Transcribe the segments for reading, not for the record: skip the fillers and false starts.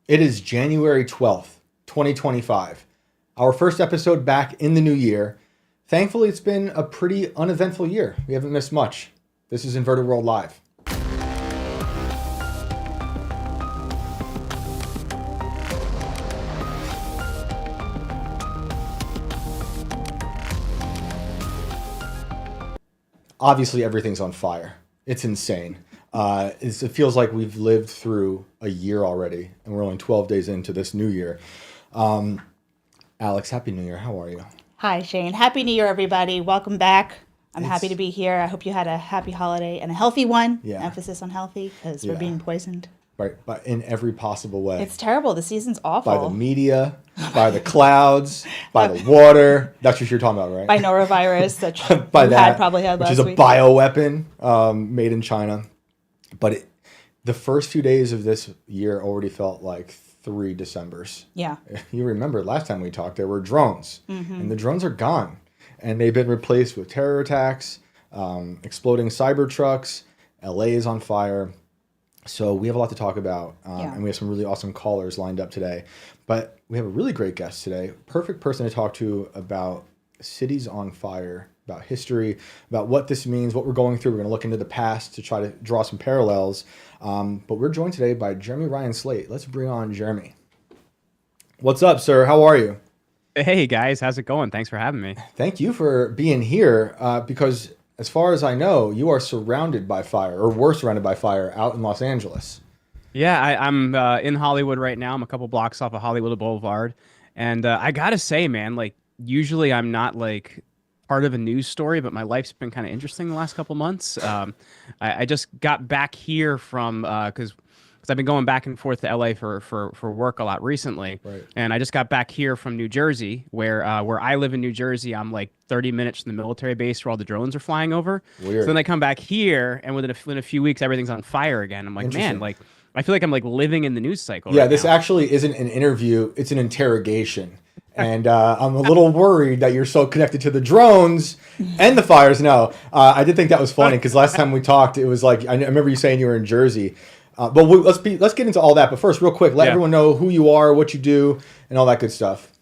It is January 12th, 2025. Our first episode back in the new year. Thankfully, it's been a pretty uneventful year. We haven't missed much. This is Inverted World Live. Obviously, everything's on fire. It's insane. It feels like we've lived through a year already, and we're only 12 days into this new year. Alex, Happy New Year. How are you? Hi, Shane. Happy New Year, everybody. Welcome back. I'm happy to be here. I hope you had a happy holiday and a healthy one. Yeah. Emphasis on healthy, because we're being poisoned. Right, but in every possible way. It's terrible. The season's awful. By the media, by the clouds, by the water. That's what you're talking about, right? By norovirus that by you that, probably had last week. Which is a bioweapon made in China. But the first few days of this year already felt like 3 Decembers. Yeah. You remember last time we talked, there were drones. Mm-hmm. And the drones are gone. And they've been replaced with terror attacks, exploding cyber trucks. LA is on fire. So we have a lot to talk about. And we have some really awesome callers lined up today. But we have a really great guest today. Perfect person to talk to about cities on fire, about history, about what this means, what we're going through. We're going to look into the past to try to draw some parallels. But we're joined today by Jeremy Ryan Slate. Let's bring on Jeremy. What's up, sir? How are you? Hey, guys. How's it going? Thanks for having me. Thank you for being here because as far as I know, you are surrounded by fire, or were surrounded by fire out in Los Angeles. Yeah, I'm in Hollywood right now. I'm a couple blocks off of Hollywood Boulevard. And I got to say, man, like, usually I'm not, like, part of a news story, but my life's been kind of interesting the last couple months. I just got back here from, because I've been going back and forth to LA for work a lot recently. Right. And I just got back here from New Jersey, where I live in New Jersey. I'm like 30 minutes from the military base where all the drones are flying over. Weird. So then I come back here, and within a few weeks, everything's on fire again. I'm like, man, like, I feel like I'm like living in the news cycle. Yeah, right this now. actually isn't an interview, it's an interrogation. And I'm a little worried that you're so connected to the drones and the fires. No, I did think that was funny because last time we talked, it was like, I remember you saying you were in Jersey. But let's get into all that. But first, real quick, let everyone know who you are, what you do, and all that good stuff.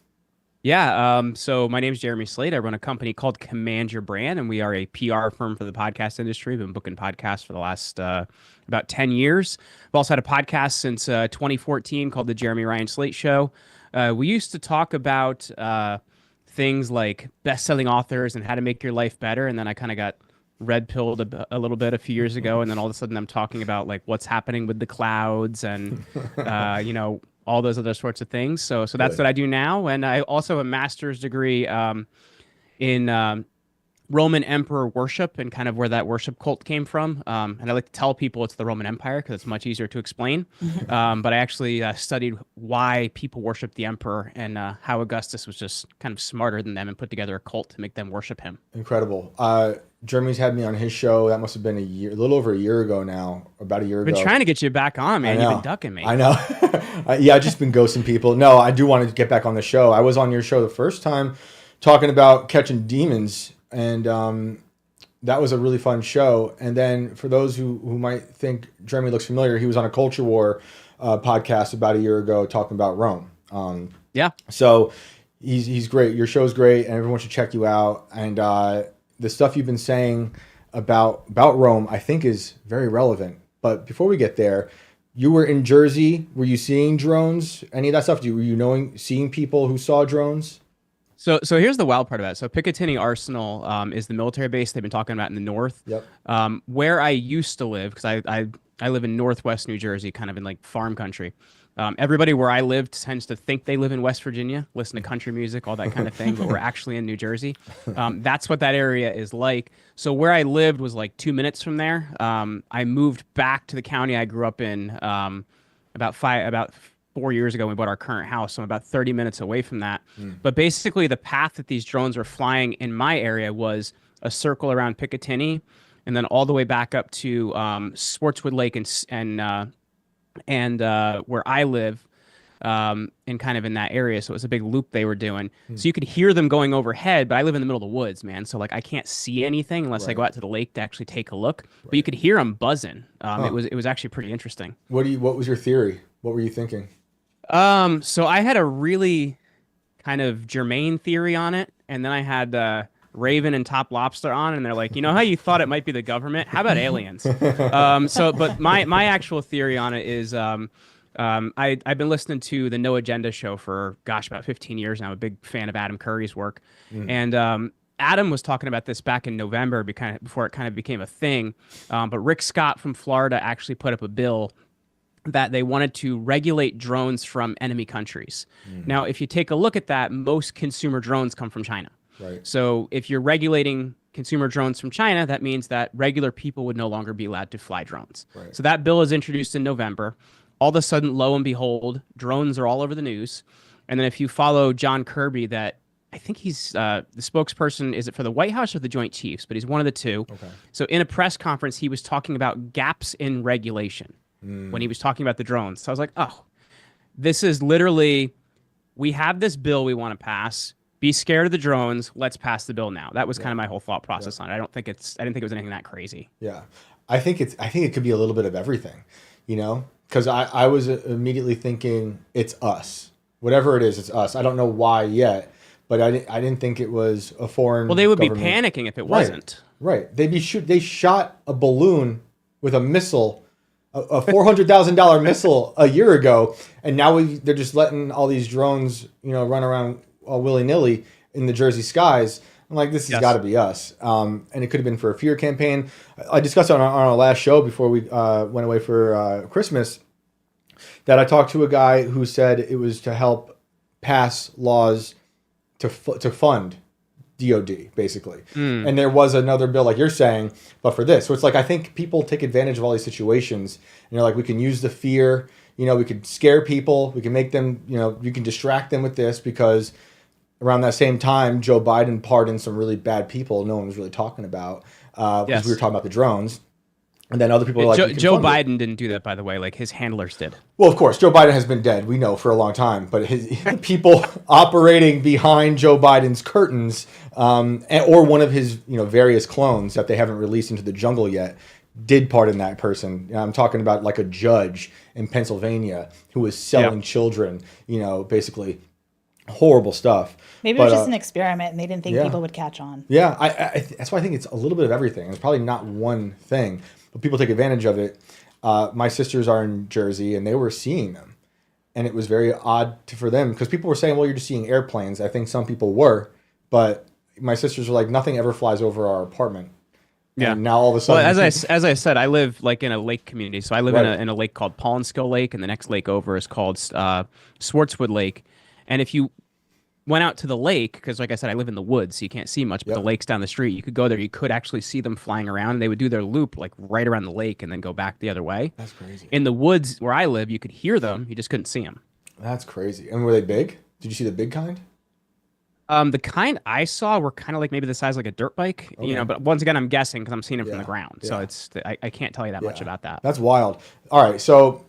Yeah. So my name is Jeremy Slate. I run a company called Command Your Brand, and we are a PR firm for the podcast industry. We've been booking podcasts for the last about 10 years. We've also had a podcast since 2014 called The Jeremy Ryan Slate Show. We used to talk about things like best-selling authors and how to make your life better, and then I kind of got red-pilled a little bit a few years ago, and then all of a sudden I'm talking about like what's happening with the clouds and all those other sorts of things. So that's what I do now, and I also have a master's degree in Roman emperor worship and kind of where that worship cult came from. And I like to tell people it's the Roman Empire because it's much easier to explain. But I actually studied why people worship the emperor and how Augustus was just kind of smarter than them and put together a cult to make them worship him. Incredible. Jeremy's had me on his show. That must have been a little over a year ago now, about a year ago. I've been trying to get you back on, man. You've been ducking me. I know. Yeah, I've just been ghosting people. No, I do want to get back on the show. I was on your show the first time talking about catching demons. And that was a really fun show. And then for those who might think Jeremy looks familiar, he was on a Culture War podcast about a year ago talking about Rome. Yeah. So he's great. Your show's great, and everyone should check you out. And the stuff you've been saying about Rome, I think, is very relevant. But before we get there, you were in Jersey. Were you seeing drones? Any of that stuff? Were you seeing people who saw drones? So here's the wild part about it. So Picatinny Arsenal is the military base they've been talking about in the north. Yep. Where I used to live, because I live in northwest New Jersey, kind of in like farm country. Everybody where I live tends to think they live in West Virginia, listen to country music, all that kind of thing, but we're actually in New Jersey. That's what that area is like. So where I lived was like 2 minutes from there. I moved back to the county I grew up in about 4 years ago. We bought our current house, so I'm about 30 minutes away from that. But basically the path that these drones were flying in my area was a circle around Picatinny and then all the way back up to Sportswood Lake and where I live and kind of in that area. So it was a big loop they were doing. So you could hear them going overhead, but I live in the middle of the woods, man. So like I can't see anything unless I go out to the lake to actually take a look. But you could hear them buzzing. It was actually pretty interesting. What was your theory? What were you thinking? So I had a really kind of germane theory on it, and then I had Raven and Top Lobster on, and they're like, you know how you thought it might be the government? How about aliens? But my actual theory on it is I've been listening to the No Agenda show for gosh about 15 years now. I'm a big fan of Adam Curry's work, and Adam was talking about this back in November, before it kind of became a thing. But Rick Scott from Florida actually put up a bill that they wanted to regulate drones from enemy countries. Now, if you take a look at that, most consumer drones come from China. Right. So if you're regulating consumer drones from China, that means that regular people would no longer be allowed to fly drones. Right. So that bill is introduced in November. All of a sudden, lo and behold, drones are all over the news. And then if you follow John Kirby, that I think he's the spokesperson, is it for the White House or the Joint Chiefs? But he's one of the two. Okay. So in a press conference, he was talking about gaps in regulation when he was talking about the drones. So I was like, oh, this is literally, we have this bill we want to pass. Be scared of the drones. Let's pass the bill now. That was kind of my whole thought process on it. I didn't think it was anything that crazy. Yeah. I think it could be a little bit of everything, because I was immediately thinking it's us. Whatever it is, it's us. I don't know why yet, but I didn't think it was a foreign. Well, they would government. be panicking if it wasn't. Right. They shot a balloon with a missile, a $400,000 missile a year ago, and now they're just letting all these drones, run around willy nilly in the Jersey skies. I'm like, this has got to be us. And it could have been for a fear campaign. I discussed on our last show before we went away for Christmas that I talked to a guy who said it was to help pass laws to fund DOD, basically. And there was another bill, like you're saying, but for this. So it's like, I think people take advantage of all these situations. And they're like, we can use the fear, we could scare people. We can make them, you can distract them with this, because around that same time, Joe Biden pardoned some really bad people no one was really talking about, because we were talking about the drones. And then other people are like, Joe Biden didn't do that, by the way. Like, his handlers did. Well, of course, Joe Biden has been dead, we know, for a long time. But his people operating behind Joe Biden's curtains, or one of his various clones that they haven't released into the jungle yet, did pardon that person. I'm talking about like a judge in Pennsylvania who was selling children, basically horrible stuff. Maybe it was just an experiment and they didn't think people would catch on. Yeah, I that's why I think it's a little bit of everything. It's probably not one thing, but people take advantage of it. My sisters are in Jersey and they were seeing them. And it was very odd for them because people were saying, well, you're just seeing airplanes. I think some people were, but my sisters were like, nothing ever flies over our apartment. Yeah. And now all of a sudden, well, as I said, I live like in a lake community. So I live in a lake called Paulinskill Lake, and the next lake over is called Swartzwood Lake. And if you went out to the lake, because like I said, I live in the woods, so you can't see much, but the lake's down the street. You could go there. You could actually see them flying around. And they would do their loop like right around the lake and then go back the other way. That's crazy. In the woods where I live, you could hear them. You just couldn't see them. That's crazy. And were they big? Did you see the big kind? The kind I saw were kind of like maybe the size of like a dirt bike, but once again, I'm guessing because I'm seeing them from the ground. So I can't tell you that much about that. That's wild. All right. So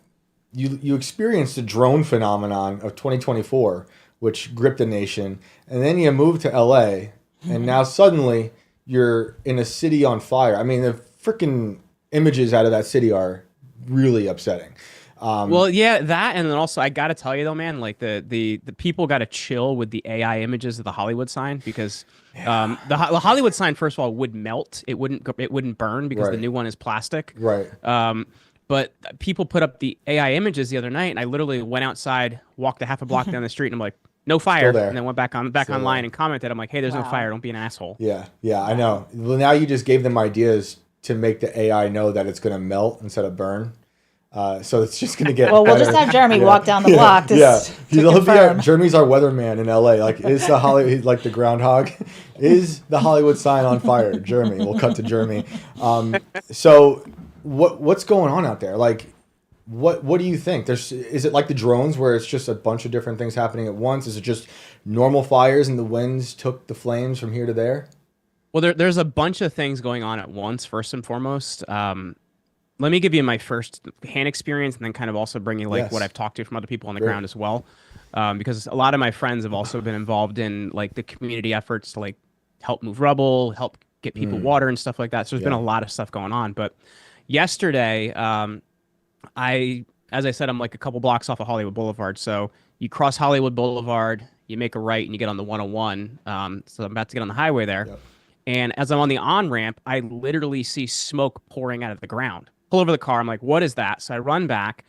you experienced the drone phenomenon of 2024, which gripped the nation. And then you moved to LA and now suddenly you're in a city on fire. I mean, the freaking images out of that city are really upsetting. Well, yeah, that, and then also I gotta tell you though, man, like the people gotta chill with the AI images of the Hollywood sign because the Hollywood sign, first of all, would melt. It wouldn't burn because the new one is plastic. Right. But people put up the AI images the other night, and I literally went outside, walked a half a block down the street, and I'm like, no fire, and then went back online and commented. I'm like, hey, there's no fire. Don't be an asshole. Yeah, I know. Well, now you just gave them ideas to make the AI know that it's gonna melt instead of burn. So it's just going to get well, we'll just have Jeremy walk down the block to confirm. Jeremy's our weatherman in LA. Like, is the Hollywood, like the groundhog, is the Hollywood sign on fire? Jeremy, we'll cut to Jeremy. So what's going on out there? Like, what do you think? Is it like the drones where it's just a bunch of different things happening at once? Is it just normal fires and the winds took the flames from here to there? Well, there's a bunch of things going on at once, first and foremost. Let me give you my first hand experience and then kind of also bring you like what I've talked to from other people on the ground as well. Because a lot of my friends have also been involved in like the community efforts to like help move rubble, help get people water and stuff like that. So there's been a lot of stuff going on. But yesterday, I as I said, I'm like a couple blocks off of Hollywood Boulevard. So you cross Hollywood Boulevard, you make a right, and you get on the 101. So I'm about to get on the highway there. Yep. And as I'm on the on ramp, I literally see smoke pouring out of the ground. Pull over the car. I'm like, what is that? So I run back,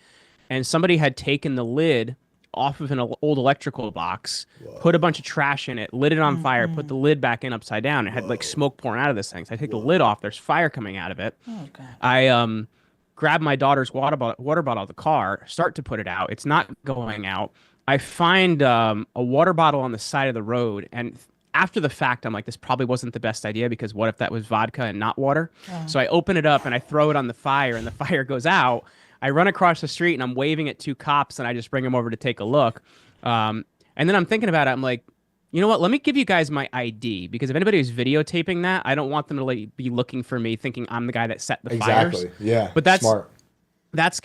and somebody had taken the lid off of an old electrical box, put a bunch of trash in it, lit it on fire, put the lid back in upside down. It had like smoke pouring out of this thing. So I take the lid off. There's fire coming out of it. Oh, God. I grab my daughter's water bottle out of the car, start to put it out. It's not going out. I find a water bottle on the side of the road, and after the fact, I'm like, this probably wasn't the best idea because what if that was vodka and not water? So I open it up and I throw it on the fire, and the fire goes out. I run across the street and I'm waving at two cops, and I just bring them over to take a look. And then I'm thinking about it. I'm like, you know what? Let me give you guys my ID, because if anybody was videotaping that, I don't want them to like be looking for me thinking I'm the guy that set the fires. Yeah. But that's smart.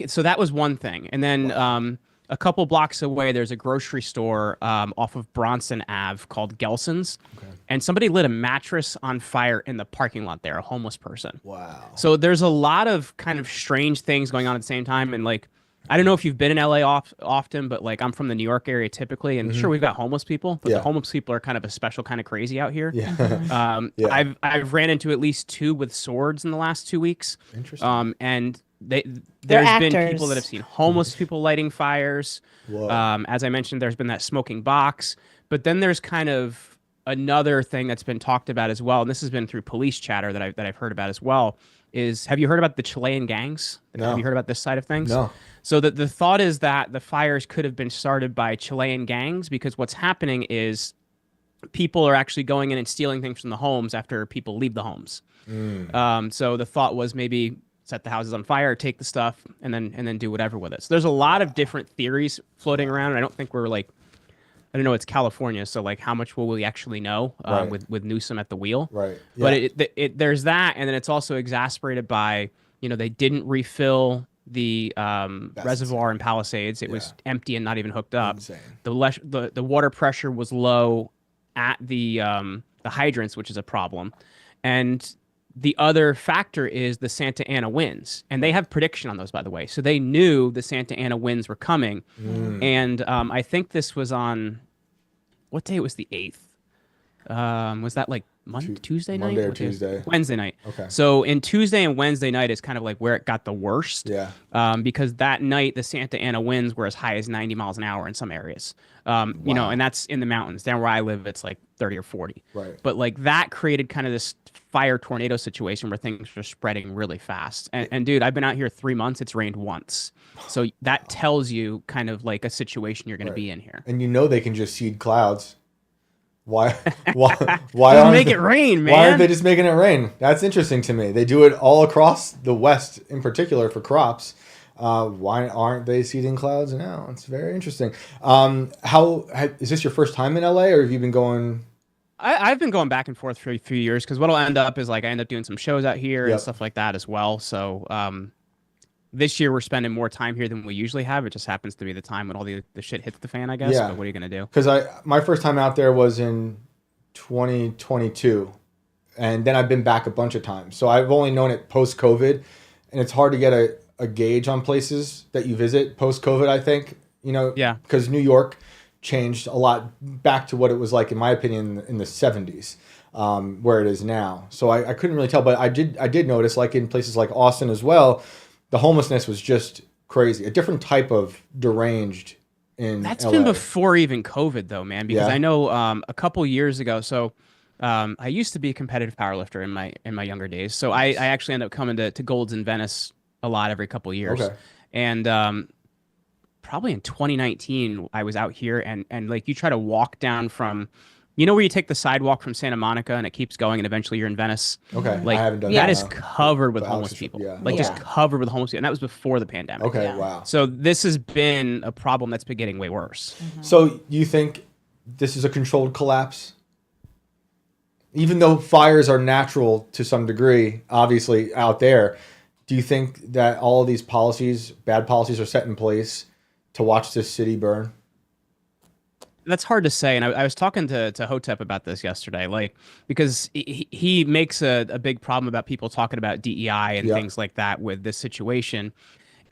so that was one thing. And then a couple blocks away, there's a grocery store off of Bronson Ave called Gelson's. Okay. And somebody lit a mattress on fire in the parking lot there, a homeless person. Wow. So there's a lot of kind of strange things going on at the same time. And like, I don't know if you've been in LA often, but like I'm from the New York area typically, and sure, we've got homeless people, but the homeless people are kind of a special kind of crazy out here. Yeah. I've ran into at least two with swords in the last 2 weeks. Interesting. And there's actors. been people that have seen homeless people lighting fires. As I mentioned, there's been that smoking box, but then there's kind of another thing that's been talked about as well, and this has been through police chatter that I've heard about as well. Is, have you heard about the Chilean gangs? No. Have you heard about this side of things? No. So the thought is that the fires could have been started by Chilean gangs, because what's happening is people are actually going in and stealing things from the homes after people leave the homes. So the thought was maybe set the houses on fire, take the stuff, and then do whatever with it. So there's a lot of different theories floating around, and I don't think we're like, I don't know, it's California, so like how much will we actually know with Newsom at the wheel? Right. Yeah. But there's that, and then it's also exacerbated by, they didn't refill the reservoir in Palisades. It was empty and not even hooked up. Insane. The water pressure was low at the hydrants, which is a problem. And the other factor is the Santa Ana winds, and they have prediction on those, by the way. So they knew the Santa Ana winds were coming, and I think this was on what day? It was the 8th. Was that like Tuesday night? Monday or Tuesday? Wednesday night. Okay. So in Tuesday and Wednesday night is kind of like where it got the worst. Yeah. Because that night the Santa Ana winds were as high as 90 miles an hour in some areas. And that's in the mountains. Down where I live, it's like 30 or 40. Right. But like that created kind of this fire tornado situation where things are spreading really fast. And dude, I've been out here 3 months. It's rained once. So that tells you kind of like a situation you're going to be in here. And they can just seed clouds. Why aren't make it rain, man? Why aren't they just making it rain? That's interesting to me. They do it all across the West, in particular for crops. Why aren't they seeding clouds now? It's very interesting. Is this your first time in LA, or have you been going? I've been going back and forth for a few years, because what'll end up is like I end up doing some shows out here and stuff like that as well. So this year we're spending more time here than we usually have. It just happens to be the time when all the shit hits the fan, I guess. Yeah. But what are you gonna do? Because my first time out there was in 2022, and then I've been back a bunch of times. So I've only known it post-COVID, and it's hard to get a gauge on places that you visit post-COVID, I think. Yeah. Because New York changed a lot back to what it was like, in my opinion, in the 70s, where it is now. So I couldn't really tell, but I did notice, like in places like Austin as well, the homelessness was just crazy. A different type of deranged in That's LA. been before even COVID, though, man. Because I know a couple years ago. So I used to be a competitive powerlifter in my younger days. So I actually ended up coming to Golds in Venice a lot every couple of years. Okay. And probably in 2019, I was out here, and like you try to walk down from, where you take the sidewalk from Santa Monica and it keeps going, and eventually you're in Venice. Okay, like, I haven't done that. that. Is covered with homeless people. Just covered with homeless people, and that was before the pandemic. Okay, wow. So this has been a problem that's been getting way worse. So you think this is a controlled collapse? Even though fires are natural to some degree, obviously out there, do you think that all of these bad policies are set in place to watch this city burn? That's hard to say, and I was talking to Hotep about this yesterday, like, because he makes a big problem about people talking about DEI and things like that with this situation,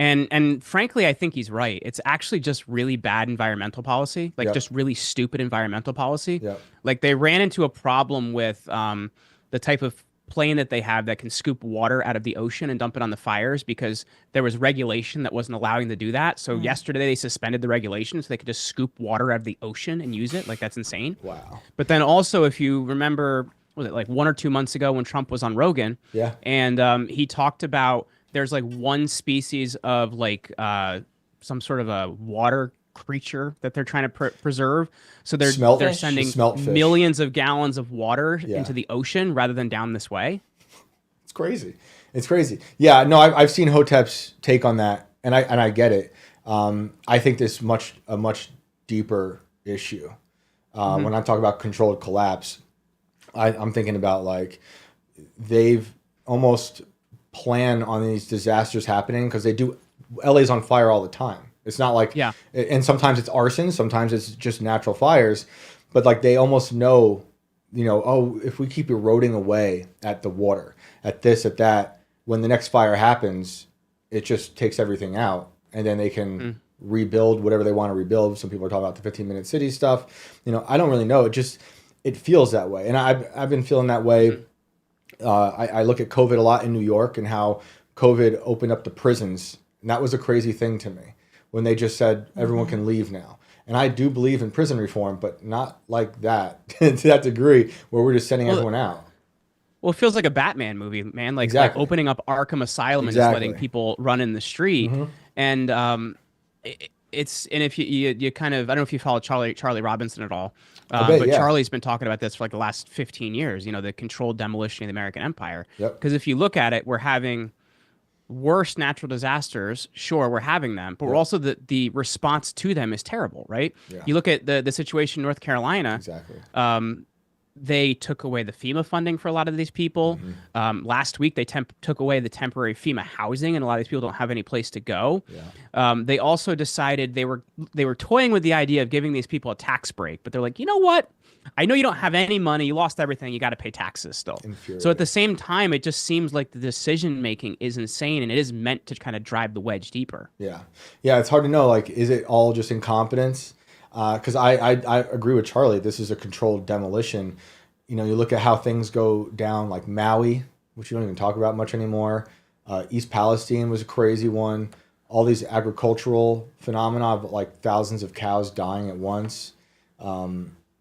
And frankly, I think he's right. It's actually just really bad environmental policy, like just really stupid environmental policy. Yep. Like they ran into a problem with the type of plane that they have that can scoop water out of the ocean and dump it on the fires because there was regulation that wasn't allowing them to do that. So yesterday they suspended the regulation so they could just scoop water out of the ocean and use it. Like that's insane. Wow. But then also, if you remember, was it like 1 or 2 months ago when Trump was on Rogan? Yeah. And he talked about there's like one species of like some sort of a water creature that they're trying to preserve. So they're sending millions of gallons of water into the ocean rather than down this way. It's crazy. It's crazy. Yeah, no, I've seen Hotep's take on that, and I get it. I think this a much deeper issue. When I talk about controlled collapse, I'm thinking about like they've almost planned on these disasters happening because they do. LA's on fire all the time. It's not like, and sometimes it's arson, sometimes it's just natural fires, but like they almost know, oh, if we keep eroding away at the water, at this, at that, when the next fire happens, it just takes everything out, and then they can rebuild whatever they want to rebuild. Some people are talking about the 15-minute city stuff. I don't really know. It feels that way, and I've been feeling that way. I look at COVID a lot in New York and how COVID opened up the prisons, and that was a crazy thing to me. When they just said everyone can leave now. And I do believe in prison reform, but not like that, to that degree, where we're just sending everyone out. Well, it feels like a Batman movie, man. Like opening up Arkham Asylum and just letting people run in the street. And it's if you kind of, I don't know if you follow Charlie Robinson at all, but Charlie's been talking about this for like the last 15 years, the controlled demolition of the American empire. Because if you look at it, we're having worse natural disasters. Sure, we're having them, but we're also the response to them is terrible, right? You look at the situation in North Carolina. They took away the FEMA funding for a lot of these people. Last week they took away the temporary FEMA housing, and a lot of these people don't have any place to go. They also decided they were toying with the idea of giving these people a tax break, but they're like, you know what? I know you don't have any money. You lost everything. You got to pay taxes still. So at the same time, it just seems like the decision making is insane, and it is meant to kind of drive the wedge deeper. Yeah. It's hard to know. Like, is it all just incompetence? Because I agree with Charlie. This is a controlled demolition. You look at how things go down, like Maui, which you don't even talk about much anymore. East Palestine was a crazy one. All these agricultural phenomena of like thousands of cows dying at once.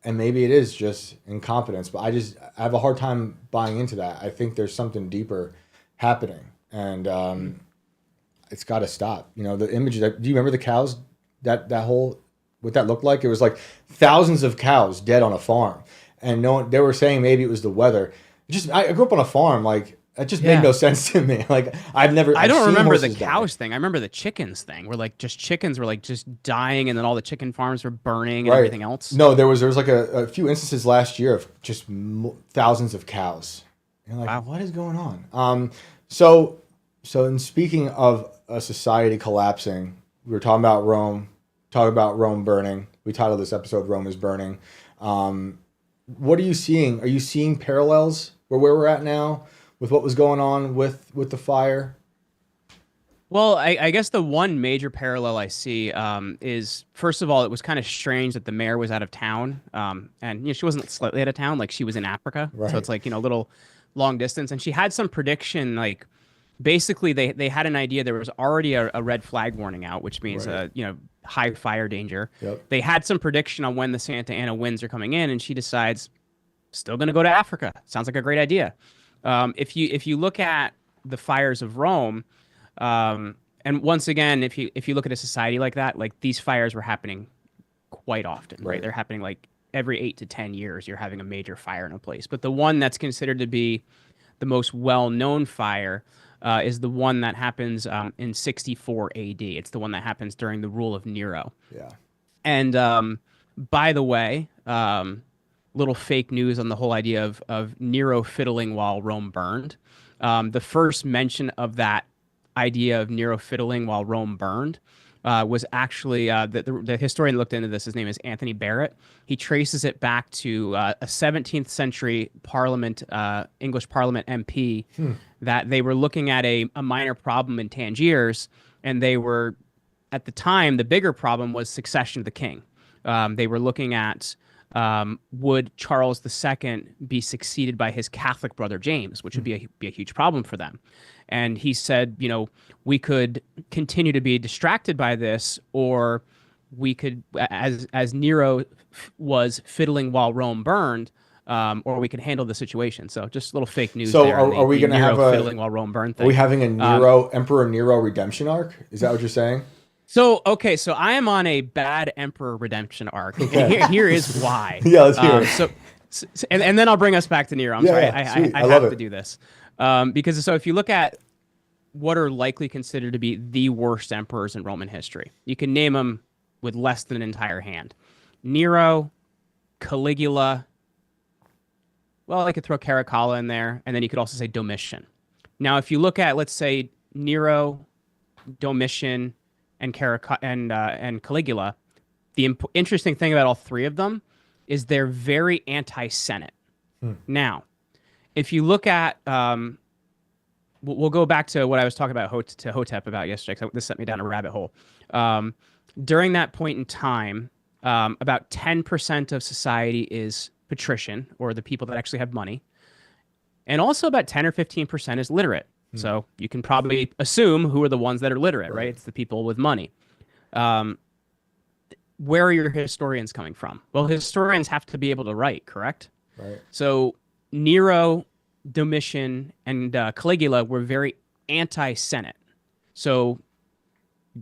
And maybe it is just incompetence, but I have a hard time buying into that. I think there's something deeper happening, and it's got to stop. The images. Do you remember the cows? That whole what that looked like? It was like thousands of cows dead on a farm, and they were saying maybe it was the weather. I grew up on a farm, like. That just made no sense to me. Like I don't remember the cows thing. I remember the chickens thing, where like chickens were like just dying, and then all the chicken farms were burning and everything else. No, there was like a few instances last year of just thousands of cows. And you're like, wow, what is going on? So in speaking of a society collapsing, we were talking about Rome burning. We titled this episode "Rome is Burning." What are you seeing? Are you seeing parallels where we're at now? With what was going on with the fire? Well, I guess the one major parallel I see is, first of all, it was kind of strange that the mayor was out of town. And she wasn't slightly out of town, like she was in Africa. Right. So it's like, a little long distance. And she had some prediction, like basically they had an idea there was already a red flag warning out, which means, high fire danger. They had some prediction on when the Santa Ana winds are coming in, and she decides, still going to go to Africa. Sounds like a great idea. If you look at the fires of Rome, and once again, if you look at a society like that, like these fires were happening quite often, right? They're happening like every 8 to 10 years. You're having a major fire in a place, but the one that's considered to be the most well-known fire is the one that happens in 64 AD. It's the one that happens during the rule of Nero. Yeah. And by the way, little fake news on the whole idea of Nero fiddling while Rome burned. The first mention of that idea of Nero fiddling while Rome burned was actually the historian looked into this. His name is Anthony Barrett. He traces it back to a 17th century Parliament, English Parliament MP, that they were looking at a minor problem in Tangiers and they were, at the time, the bigger problem was succession of the king. They were looking at would Charles II be succeeded by his Catholic brother James, which would be a huge problem for them. And he said, we could continue to be distracted by this, or we could, as Nero was fiddling while Rome burned, or we could handle the situation. So just a little fake news. So there are we going to have a fiddling while Rome burned thing? Are we having a Nero, Emperor Nero redemption arc? Is that what you're saying? So I am on a bad emperor redemption arc. Okay. And here is why. Yeah, let's hear it. And then I'll bring us back to Nero. I'm sorry, I have to do this. Because if you look at what are likely considered to be the worst emperors in Roman history, you can name them with less than an entire hand. Nero, Caligula. Well, I could throw Caracalla in there, and then you could also say Domitian. Now, if you look at, let's say, Nero, Domitian, and Caligula, the interesting thing about all three of them is they're very anti-Senate. Now, if you look at, we'll go back to what I was talking about Hotep about yesterday, because this sent me down a rabbit hole. During that point in time, about 10% of society is patrician, or the people that actually have money. And also about 10 or 15% is literate. So you can probably assume who are the ones that are literate, right? It's the people with money. Where are your historians coming from? Well, historians have to be able to write, correct? Right. So Nero, Domitian, and Caligula were very anti-Senate. So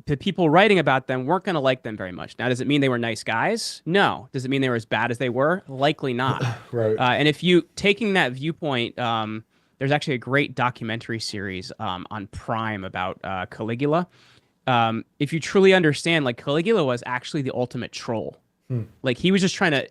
the people writing about them weren't going to like them very much. Now, does it mean they were nice guys? No. Does it mean they were as bad as they were? Likely not. Right. And if you, taking that viewpoint, there's actually a great documentary series on Prime about Caligula. If you truly understand, like, Caligula was actually the ultimate troll. Like, he was just trying to,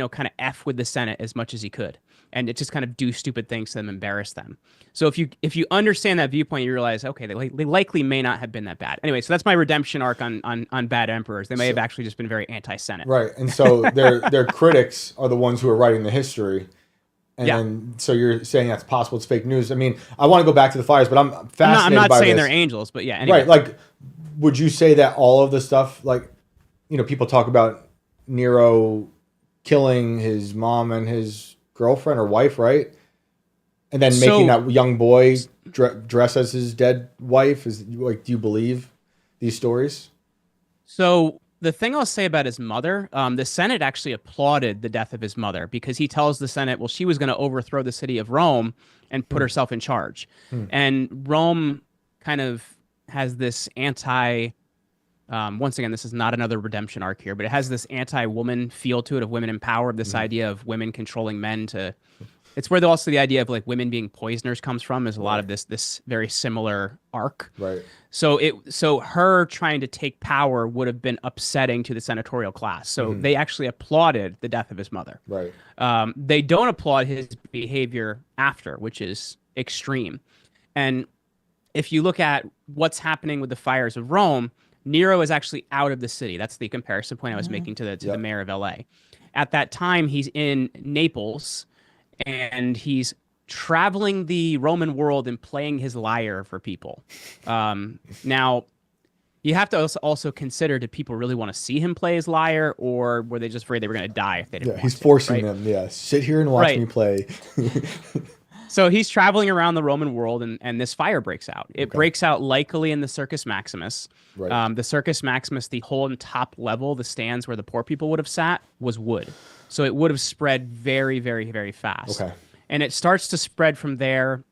kind of F with the Senate as much as he could. And it just kind of do stupid things to them, embarrass them. So if you understand that viewpoint, you realize, okay, they likely may not have been that bad. Anyway, so that's my redemption arc on bad emperors. They may have actually just been very anti-Senate. Right. And so their critics are the ones who are writing the history. And then, so you're saying that's possible, it's fake news. I mean, I want to go back to the fires, but I'm fascinated I'm not by saying this. they're angels, but yeah. Anyway. Right. Like, would you say that all of the stuff, like, people talk about Nero killing his mom and his girlfriend or wife, right? And then making that young boy dress as his dead wife. Is like, do you believe these stories? So the thing I'll say about his mother, the Senate actually applauded the death of his mother, because he tells the Senate, well, she was going to overthrow the city of Rome and put herself in charge. And Rome kind of has this once again, this is not another redemption arc here, but it has this anti-woman feel to it, of women in power, this idea of women controlling men to... It's where also the idea of, like, women being poisoners comes from, is a lot of this very similar arc. Right. So her trying to take power would have been upsetting to the senatorial class. So they actually applauded the death of his mother. Right. They don't applaud his behavior after, which is extreme. And if you look at what's happening with the fires of Rome, Nero is actually out of the city. That's the comparison point I was making to the mayor of LA. At that time, he's in Naples, and he's traveling the Roman world and playing his lyre for people. Now, you have to also consider, did people really want to see him play his lyre, or were they just afraid they were going to die if they didn't want he's to, forcing right? them. Sit here and watch me play. So he's traveling around the Roman world, and this fire breaks out. It breaks out likely in the Circus Maximus. Right. The Circus Maximus, the whole top level, the stands where the poor people would have sat, was wood. So it would have spread very, very, very fast. Okay. And it starts to spread from there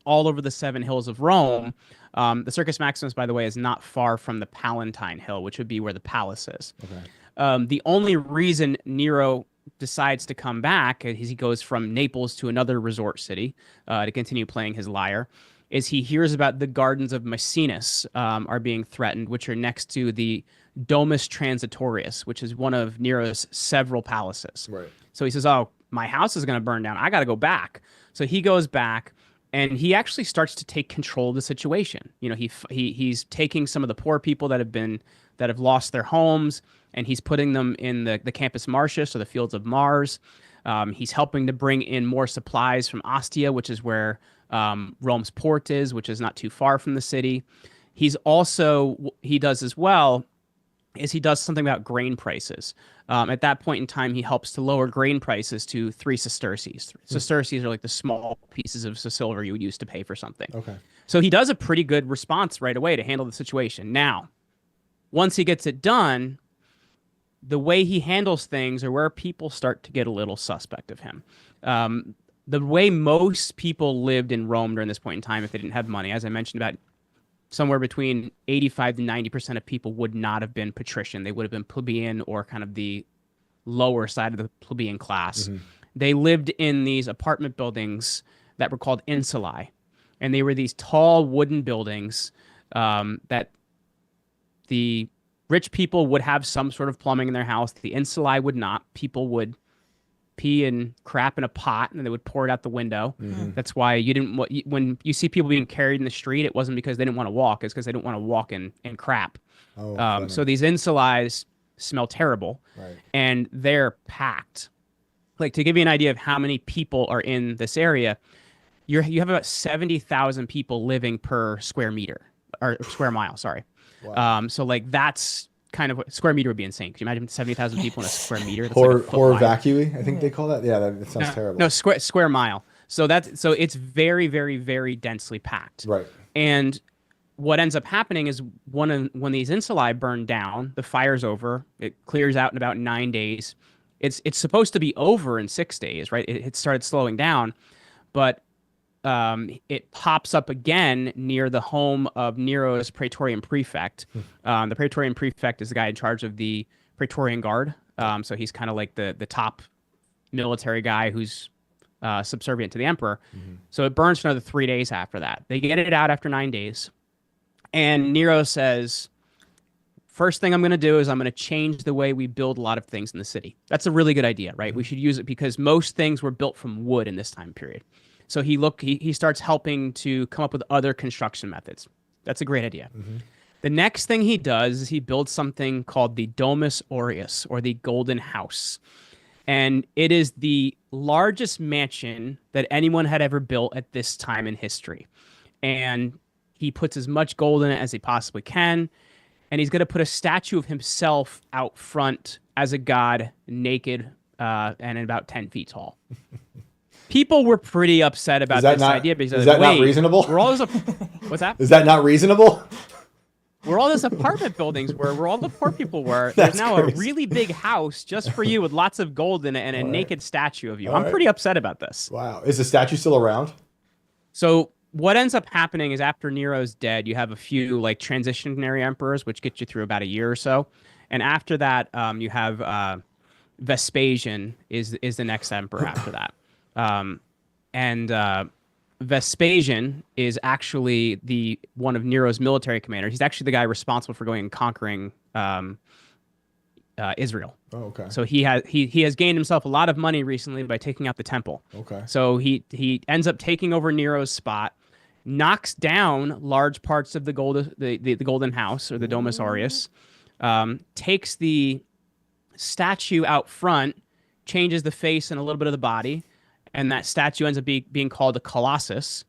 all over the 7 hills of Rome. The Circus Maximus, by the way, is not far from the Palatine Hill, which would be where the palace is. Okay. The only reason Nero decides to come back, as he goes from Naples to another resort city to continue playing his lyre, is he hears about the gardens of Maecenas are being threatened, which are next to the Domus Transitorius, which is one of Nero's several palaces. Right. So he says, oh, my house is going to burn down. I got to go back. So he goes back, and he actually starts to take control of the situation. He's taking some of the poor people that have lost their homes, and he's putting them in the Campus Martius, or the Fields of Mars. He's helping to bring in more supplies from Ostia, which is where Rome's port is, which is not too far from the city. he does as well is he does something about grain prices. At that point in time, he helps to lower grain prices to 3 sesterces. Sesterces are like the small pieces of silver you would use to pay for something. Okay. So he does a pretty good response right away to handle the situation. Now, once he gets it done, the way he handles things are where people start to get a little suspect of him. The way most people lived in Rome during this point in time, if they didn't have money, as I mentioned, about somewhere between 85 to 90% of people would not have been patrician. They would have been plebeian or kind of the lower side of the plebeian class. Mm-hmm. They lived in these apartment buildings that were called insulae. And they were these tall wooden buildings that the rich people would have some sort of plumbing in their house. The insulae would not. People would pee and crap in a pot, and they would pour it out the window. Mm-hmm. That's why you didn't. When you see people being carried in the street, it wasn't because they didn't want to walk. It's because they didn't want to walk in crap. So these insulae smell terrible, right, and they're packed. Like, to give you an idea of how many people are in this area, you have about 70,000 people living per square meter or square mile. Sorry. Wow. So like that's kind of what square meter would be insane. Can you imagine 70,000 people in a square meter? That's or vacui, I think they call that. Yeah, that sounds terrible. No, square mile. So it's very, very, very densely packed. Right. And what ends up happening is when these insulae burn down, the fire's over. It clears out in about 9 days. It's supposed to be over in 6 days, right? It started slowing down, but it pops up again near the home of Nero's Praetorian prefect. The Praetorian prefect is the guy in charge of the Praetorian Guard. So he's kind of like the top military guy who's subservient to the emperor. Mm-hmm. So it burns for another 3 days after that. They get it out after 9 days. And Nero says, first thing I'm going to do is I'm going to change the way we build a lot of things in the city. That's a really good idea, right? Mm-hmm. We should use it because most things were built from wood in this time period. So he starts helping to come up with other construction methods. That's a great idea. Mm-hmm. The next thing he does is he builds something called the Domus Aureus, or the Golden House. And it is the largest mansion that anyone had ever built at this time in history. And he puts as much gold in it as he possibly can. And he's going to put a statue of himself out front as a god, naked, and about 10 feet tall. People were pretty upset about this idea because is that not reasonable? What's that? Is that not reasonable? Where all those apartment buildings were, where all the poor people were, there's now crazy. A really big house just for you with lots of gold in it and a naked statue of you. I'm pretty upset about this. Wow. Is the statue still around? So what ends up happening is after Nero's dead, you have a few like transitionary emperors, which get you through about a year or so. And after that, you have Vespasian is the next emperor after that. Vespasian is actually one of Nero's military commanders. He's actually the guy responsible for going and conquering Israel. Oh, okay. So he has gained himself a lot of money recently by taking out the temple. Okay. So he ends up taking over Nero's spot, knocks down large parts of the Golden House, or the Domus Aureus, takes the statue out front, changes the face and a little bit of the body, and that statue ends up being called a Colossus.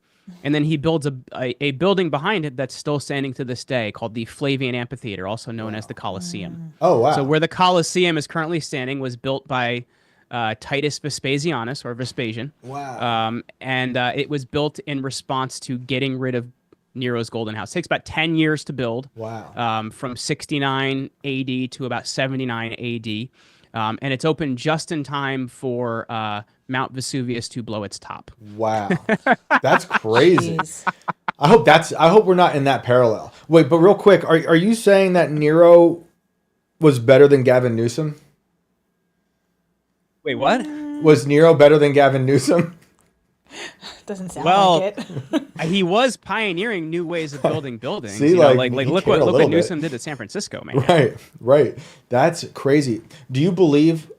And then he builds a building behind it that's still standing to this day called the Flavian Amphitheater, also known as the Colosseum. Oh, wow. So where the Colosseum is currently standing was built by Titus Vespasianus, or Vespasian. Wow. And it was built in response to getting rid of Nero's Golden House. It takes about 10 years to build. Wow. From 69 AD to about 79 AD. And it's open just in time for Mount Vesuvius to blow its top. Wow, that's crazy. I hope we're not in that parallel. Wait, but real quick, are you saying that Nero was better than Gavin Newsom? Wait, what? Was Nero better than Gavin Newsom? Doesn't sound like it. He was pioneering new ways of building buildings. See, look what Newsom did to San Francisco, man. Right. That's crazy. Do you believe?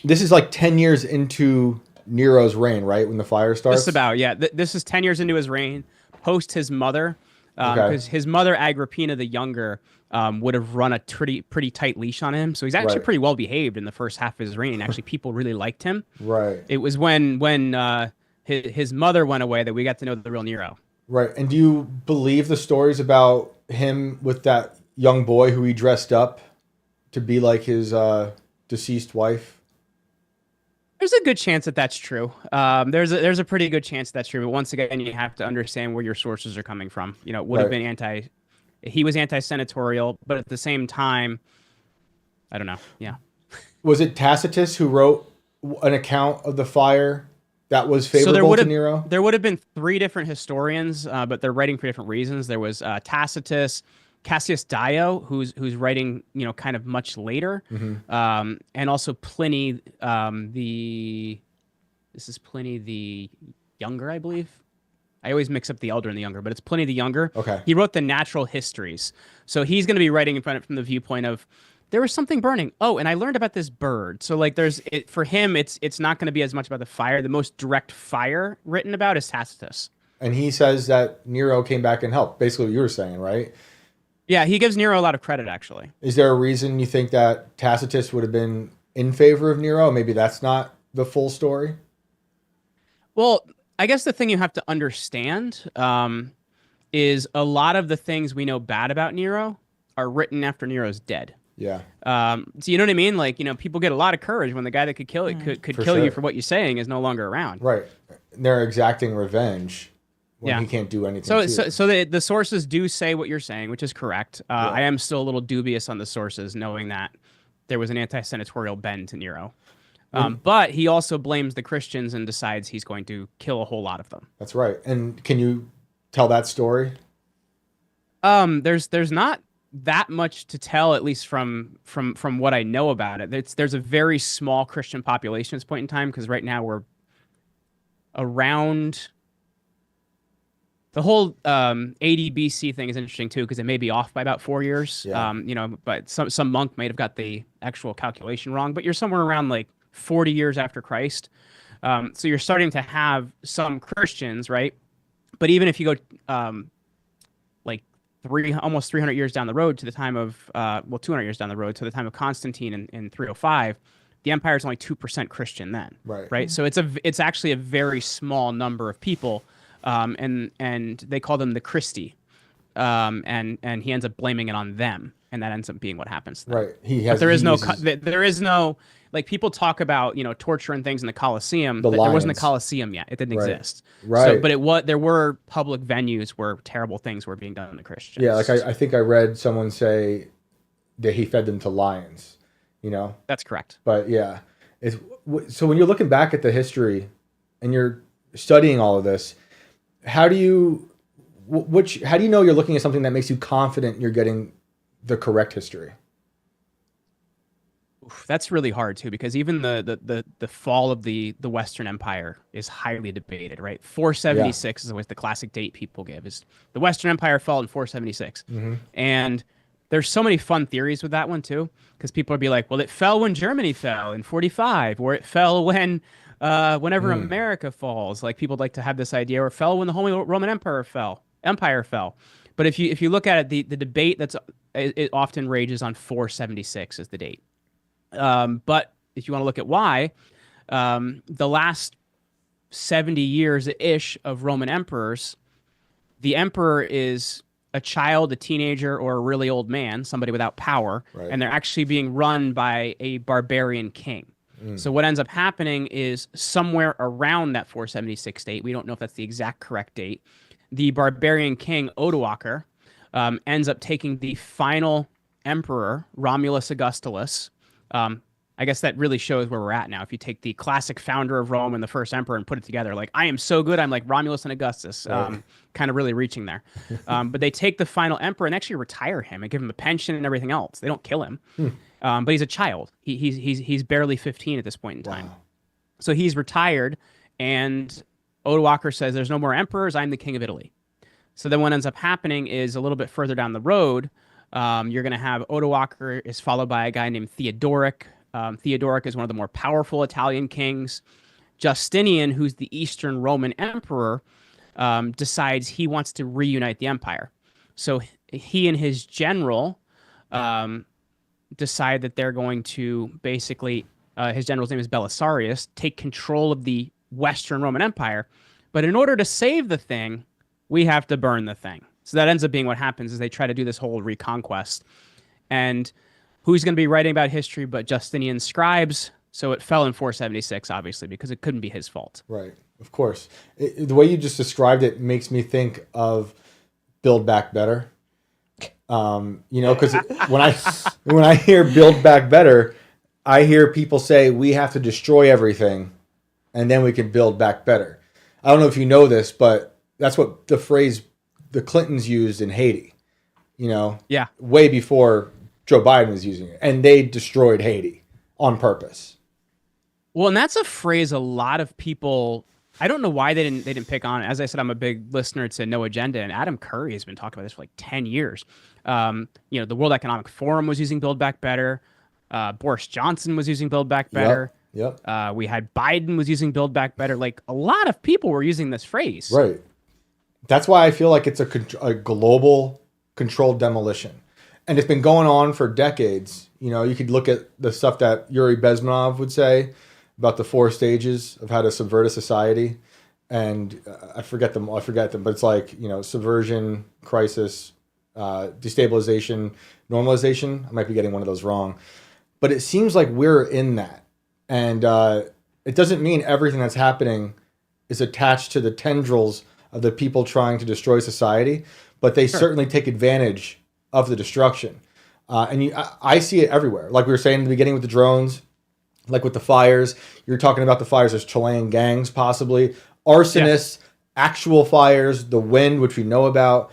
This is like 10 years into Nero's reign, right? When the fire starts. Just about, yeah. This is 10 years into his reign, post his mother, because his mother Agrippina the Younger would have run a pretty tight leash on him. So he's actually pretty well behaved in the first half of his reign. And actually, people really liked him. Right. It was when his mother went away that we got to know the real Nero. Right. And do you believe the stories about him with that young boy who he dressed up to be like his deceased wife? There's a good chance that that's true. There's a pretty good chance that's true. But once again, you have to understand where your sources are coming from. You know, it would have Right. been he was anti-senatorial, but at the same time, I don't know. Yeah. Was it Tacitus who wrote an account of the fire that was So favorable to Nero? there would have been three different historians, but they're writing for different reasons. There was Tacitus, Cassius Dio, who's writing, you know, kind of much later, and also Pliny. This is Pliny the Younger, I believe. I always mix up the elder and the younger, but it's Pliny the Younger. Okay. He wrote the natural histories, so he's going to be writing in front from the viewpoint of there was something burning. Oh, and I learned about this bird. So like for him, it's not going to be as much about the fire. The most direct fire written about is Tacitus. And he says that Nero came back and helped. Basically what you were saying, right? Yeah, he gives Nero a lot of credit, actually. Is there a reason you think that Tacitus would have been in favor of Nero? Maybe that's not the full story. Well, I guess the thing you have to understand is a lot of the things we know bad about Nero are written after Nero's dead. Yeah. So you know what I mean? Like, you know, people get a lot of courage when the guy that could kill could For kill you sure. for what you're saying is no longer around. Right. They're exacting revenge when Yeah. he can't do anything So, to so, them. so the sources do say what you're saying, which is correct. I am still a little dubious on the sources, knowing that there was an anti-senatorial bend to Nero. But he also blames the Christians and decides he's going to kill a whole lot of them. That's right. And can you tell that story? There's not that much to tell, at least from what I know about it. There's a very small Christian population at this point in time, because right now we're around the whole 80 BC thing is interesting too, because it may be off by about 4 years. Yeah. You know, but some monk might have got the actual calculation wrong, but you're somewhere around like 40 years after Christ. So you're starting to have some Christians, right? But even if you go like almost 300 years down the road to the time of 200 years down the road to the time of Constantine in 305, the empire is only 2% Christian then. Right. So it's actually a very small number of people, and they call them the Christi, and he ends up blaming it on them, and that ends up being what happens then. Right. But there is no like, people talk about, you know, torture and things in the Colosseum. There wasn't a lions. Colosseum yet; it didn't Right. exist. Right. So, but there were public venues where terrible things were being done to Christians. Yeah, like I think I read someone say that he fed them to lions, you know? That's correct. But yeah, so when you're looking back at the history and you're studying all of this, how do you know you're looking at something that makes you confident you're getting the correct history? Oof, that's really hard too, because even the fall of the Western Empire is highly debated, right? 476 is always the classic date people give, is the Western Empire fell in 476. And there's so many fun theories with that one too, because people would be like, well, it fell when Germany fell in 45, or it fell when whenever America falls. Like, people like to have this idea, or it fell when the Holy Roman Empire fell. But if you look at it, the debate it often rages on 476 as the date. But if you want to look at why, the last 70 years-ish of Roman emperors, the emperor is a child, a teenager, or a really old man, somebody without power, Right. and they're actually being run by a barbarian king. So what ends up happening is, somewhere around that 476 date, we don't know if that's the exact correct date, the barbarian king Odoacer ends up taking the final emperor, Romulus Augustulus. I guess that really shows where we're at now. If you take the classic founder of Rome and the first emperor and put it together, like, I am so good, I'm like Romulus and Augustus, kind of really reaching there. But they take the final emperor and actually retire him and give him a pension and everything else. They don't kill him, but he's a child. He's barely 15 at this point in time. Wow. So he's retired, and Odoacer says, there's no more emperors, I'm the king of Italy. So then what ends up happening is, a little bit further down the road, you're going to have Odoacer is followed by a guy named Theodoric. Theodoric is one of the more powerful Italian kings. Justinian, who's the Eastern Roman emperor, decides he wants to reunite the empire. So he and his general decide that they're going to basically, his general's name is Belisarius, take control of the Western Roman Empire. But in order to save the thing, we have to burn the thing. So that ends up being what happens is they try to do this whole reconquest. And who's going to be writing about history but Justinian's scribes? So it fell in 476, obviously, because it couldn't be his fault. Right. Of course. The way you just described it makes me think of Build Back Better. Because when I hear Build Back Better, I hear people say we have to destroy everything and then we can build back better. I don't know if you know this, but that's what the phrase the Clintons used in Haiti, Yeah. way before Joe Biden was using it. And they destroyed Haiti on purpose. Well, and that's a phrase a lot of people, I don't know why they didn't pick on it. As I said, I'm a big listener to No Agenda, and Adam Curry has been talking about this for like 10 years. The World Economic Forum was using Build Back Better. Boris Johnson was using Build Back Better. Yep. We had Biden was using Build Back Better. Like a lot of people were using this phrase. Right. That's why I feel like it's a global controlled demolition. And it's been going on for decades. You could look at the stuff that Yuri Bezmenov would say about the 4 stages of how to subvert a society. And I forget them, but it's like, subversion, crisis, destabilization, normalization. I might be getting one of those wrong. But it seems like we're in that. And it doesn't mean everything that's happening is attached to the tendrils of the people trying to destroy society, but they certainly take advantage of the destruction. I see it everywhere. Like we were saying in the beginning with the drones, like with the fires. You're talking about the fires as Chilean gangs, possibly. Arsonists, actual fires, the wind, which we know about.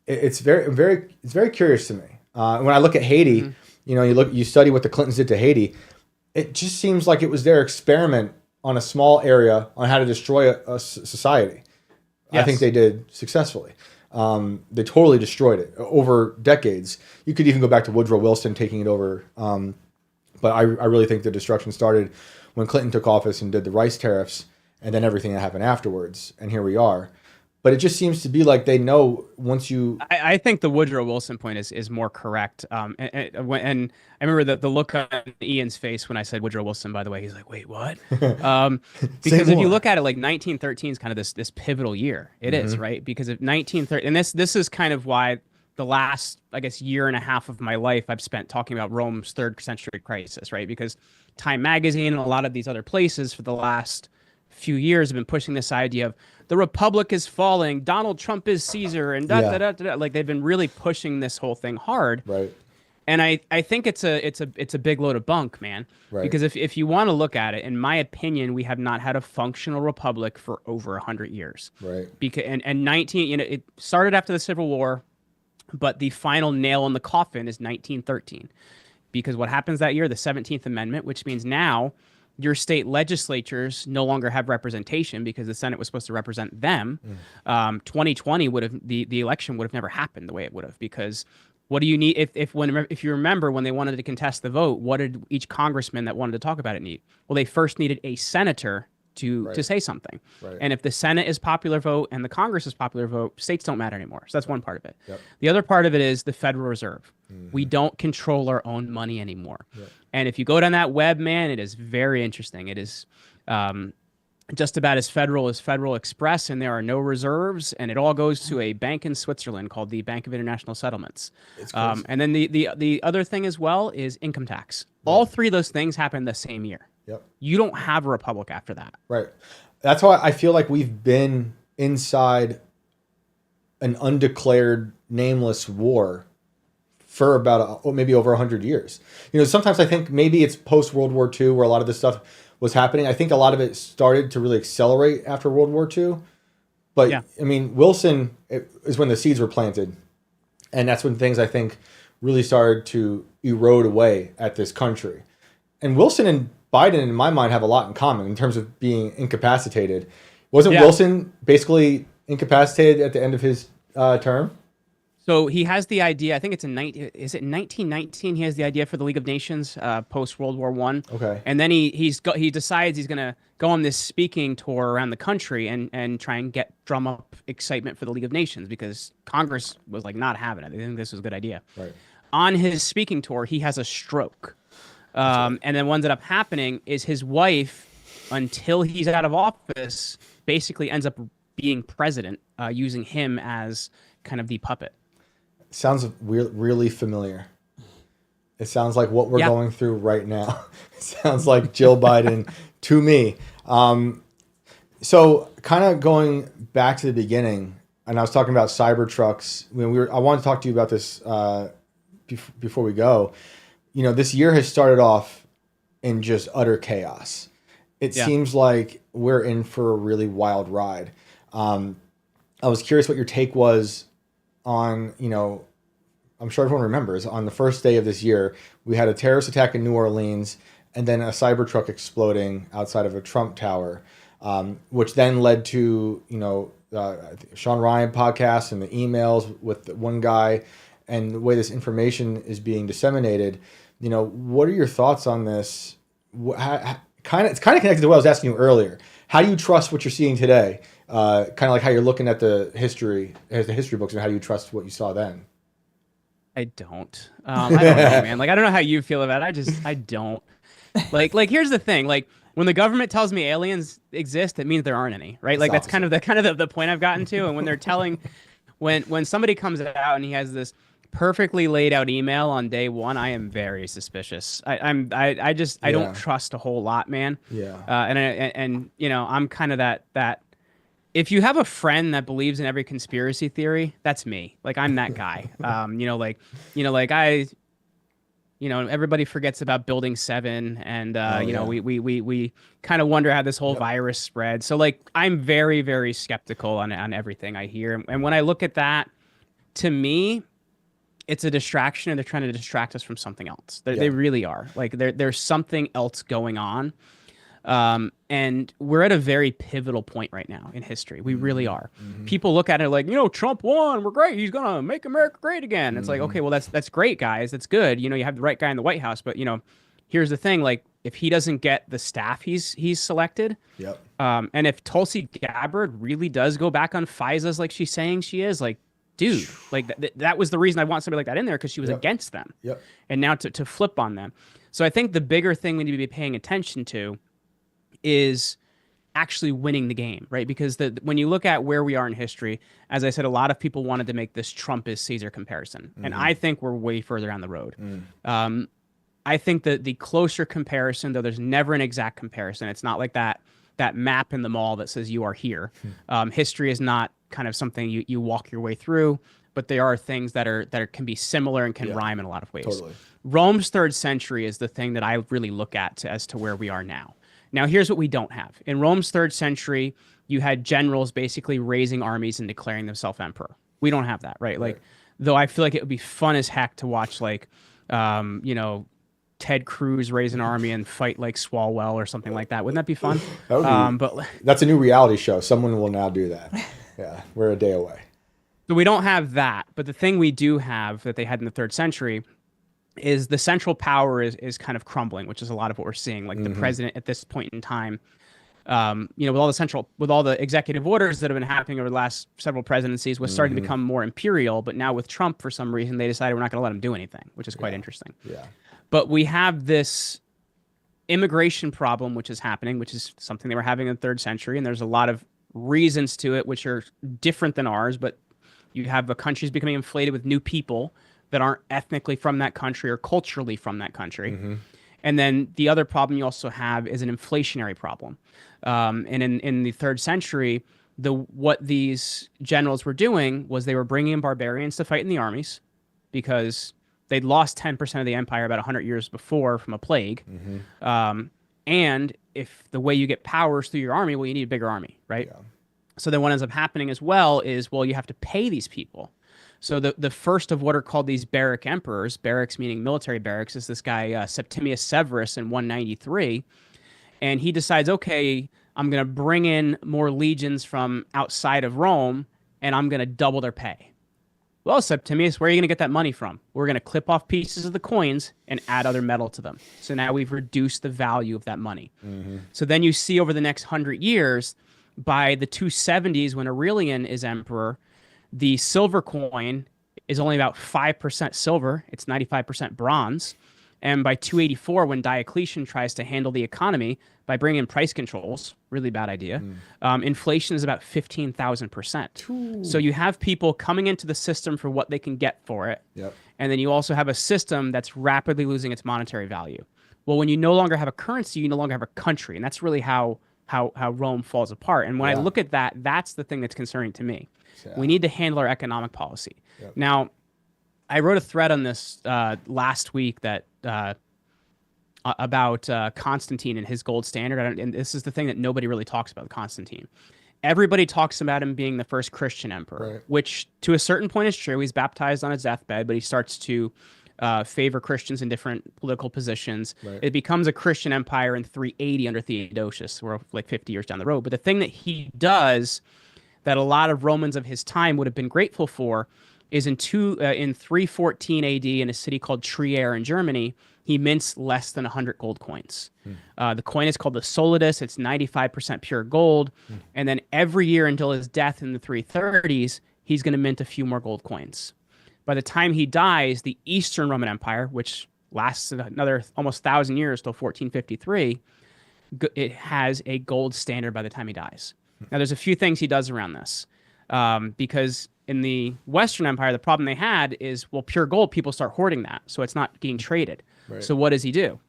It's very curious to me. When I look at Haiti, you study what the Clintons did to Haiti. It just seems like it was their experiment on a small area on how to destroy a society. Yes. I think they did successfully. They totally destroyed it over decades. You could even go back to Woodrow Wilson taking it over. But I really think the destruction started when Clinton took office and did the rice tariffs and then everything that happened afterwards. And here we are. But it just seems to be like they know once you... I think the Woodrow Wilson point is more correct. And I remember the look on Ian's face when I said Woodrow Wilson, by the way. He's like, wait, what? Because if you look at it, like 1913 is kind of this pivotal year. It is, right? Because of 1913... And this is kind of why the last, I guess, year and a half of my life I've spent talking about Rome's 3rd century crisis, right? Because Time Magazine and a lot of these other places for the last few years have been pushing this idea of the Republic is falling, Donald Trump is Caesar, and like they've been really pushing this whole thing hard. Right. And I think it's a big load of bunk, man. Right. Because if you want to look at it, in my opinion, we have not had a functional republic for over 100 years. Right. Because and 19, it started after the Civil War, but the final nail in the coffin is 1913. Because what happens that year, the 17th Amendment, which means now your state legislatures no longer have representation because the Senate was supposed to represent them. 2020 would have the election would have never happened the way it would have, because what do you need if you remember when they wanted to contest the vote, what did each congressman that wanted to talk about it need? Well, they first needed a senator to say something. Right. And if the Senate is popular vote and the Congress is popular vote, states don't matter anymore. So that's one part of it. Yep. The other part of it is the Federal Reserve. We don't control our own money anymore. Yep. And if you go down that web, man, it is very interesting. It is just about as Federal Express, and there are no reserves, and it all goes to a bank in Switzerland called the Bank of International Settlements. And then the other thing as well is income tax. Right. All 3 of those things happen the same year. Yep. You don't have a republic after that. Right. That's why I feel like we've been inside an undeclared, nameless war for about maybe over 100 years. Sometimes I think maybe it's post World War II where a lot of this stuff was happening. I think a lot of it started to really accelerate after World War II. But yeah. I mean, Wilson is when the seeds were planted. And that's when things, I think, really started to erode away at this country. And Wilson and Biden, in my mind, have a lot in common in terms of being incapacitated. Wasn't Wilson basically incapacitated at the end of his term? So he has the idea. I think it's in 1919? He has the idea for the League of Nations post World War I. Okay. And then he decides he's going to go on this speaking tour around the country and try and drum up excitement for the League of Nations, because Congress was like not having it. They think this was a good idea. Right. On his speaking tour, he has a stroke. And then what ended up happening is his wife, until he's out of office, basically ends up being president, using him as kind of the puppet. Sounds really familiar. It sounds like what we're going through right now. It sounds like Jill Biden to me. So kind of going back to the beginning, and I was talking about Cybertrucks. I wanted to talk to you about this before we go. This year has started off in just utter chaos. It seems like we're in for a really wild ride. I was curious what your take was on, I'm sure everyone remembers, on the first day of this year, we had a terrorist attack in New Orleans and then a Cybertruck exploding outside of a Trump tower, which then led to, Sean Ryan podcast and the emails with the one guy and the way this information is being disseminated. What are your thoughts on this? It's kind of connected to what I was asking you earlier. How do you trust what you're seeing today? Kind of like how you're looking at the history books, and how do you trust what you saw then? I don't. I don't know, man. Like, I don't know how you feel about it. I don't. Like, here's the thing. Like, when the government tells me aliens exist, it means there aren't any, right? Like, that's kind of the point I've gotten to. And when they're telling, when somebody comes out and he has this perfectly laid out email on day one, I am very suspicious. I don't trust a whole lot, man. Yeah. And I'm kind of that. If you have a friend that believes in every conspiracy theory, that's me. Like, I'm that guy. Everybody forgets about Building 7, and we kind of wonder how this whole virus spread. So, like, I'm very, very skeptical on everything I hear. And when I look at that, to me, it's a distraction, and they're trying to distract us from something else. They really are. Like, there's something else going on. And we're at a very pivotal point right now in history. We really are. Mm-hmm. People look at it like, Trump won. We're great. He's going to make America great again. Mm-hmm. It's like, okay, well, that's great, guys. That's good. You have the right guy in the White House. But, here's the thing. Like, if he doesn't get the staff he's selected, and if Tulsi Gabbard really does go back on FISAs like she's saying she is, like, dude, like that was the reason I want somebody like that in there, because she was against them. Yep. And now to flip on them. So I think the bigger thing we need to be paying attention to is actually winning the game, right? Because when you look at where we are in history, as I said, a lot of people wanted to make this Trump is Caesar comparison. Mm-hmm. And I think we're way further down the road. Mm. I think that the closer comparison, though there's never an exact comparison, it's not like that map in the mall that says you are here. History is not kind of something you walk your way through, but there are things that can be similar and can rhyme in a lot of ways. Totally. Rome's 3rd century is the thing that I really look at as to where we are now. Now, here's what we don't have. In Rome's 3rd century, you had generals basically raising armies and declaring themselves emperor. We don't have that, right? Like, though I feel like it would be fun as heck to watch, like, Ted Cruz raise an army and fight like Swalwell or something like that. Wouldn't that be fun? But that's a new reality show. Someone will now do that. Yeah, we're a day away. So we don't have that. But the thing we do have that they had in the 3rd century is the central power is kind of crumbling, which is a lot of what we're seeing. Like, the president at this point in time, with all the executive orders that have been happening over the last several presidencies, was starting to become more imperial. But now with Trump, for some reason, they decided we're not going to let him do anything, which is quite interesting. Yeah. But we have this immigration problem, which is happening, which is something they were having in the 3rd century. And there's a lot of reasons to it, which are different than ours. But you have the countries becoming inflated with new people that aren't ethnically from that country or culturally from that country. Mm-hmm. And then the other problem you also have is an inflationary problem. And in the 3rd century, what these generals were doing was they were bringing in barbarians to fight in the armies, because they'd lost 10% of the empire about 100 years before from a plague. Mm-hmm. And if the way you get power is through your army, well, you need a bigger army, right? Yeah. So then what ends up happening as well is, well, you have to pay these people. So the first of what are called these barrack emperors, barracks meaning military barracks, is this guy Septimius Severus in 193. And he decides, okay, I'm going to bring in more legions from outside of Rome, and I'm going to double their pay. Well, Septimius, where are you going to get that money from? We're going to clip off pieces of the coins and add other metal to them. So now we've reduced the value of that money. Mm-hmm. So then you see over the next 100 years, by the 270s, when Aurelian is emperor, the silver coin is only about 5% silver. It's 95% bronze. And by 284, when Diocletian tries to handle the economy by bringing in price controls, really bad idea, inflation is about 15,000%. So you have people coming into the system for what they can get for it. Yep. And then you also have a system that's rapidly losing its monetary value. Well, when you no longer have a currency, you no longer have a country. And that's really how Rome falls apart. And when I look at that, that's the thing that's concerning to me. Yeah. We need to handle our economic policy. Yep. Now, I wrote a thread on this last week that about Constantine and his gold standard. And this is the thing that nobody really talks about, Constantine. Everybody talks about him being the first Christian emperor, which to a certain point is true. He's baptized on his deathbed, but he starts to favor Christians in different political positions. It becomes a Christian empire in 380 under Theodosius. We're like 50 years down the road. But the thing that he does that a lot of Romans of his time would have been grateful for is in 314 AD in a city called Trier in Germany, he mints less than 100 gold coins. The coin is called the solidus. It's 95% pure gold. And then every year until his death in the 330s, he's going to mint a few more gold coins. By the time he dies, the Eastern Roman Empire, which lasts another almost 1,000 years till 1453, it has a gold standard by the time he dies. Now, there's a few things he does around this. Because in the Western Empire, the problem they had is, well, pure gold, people start hoarding that, so it's not getting traded. So what does he do?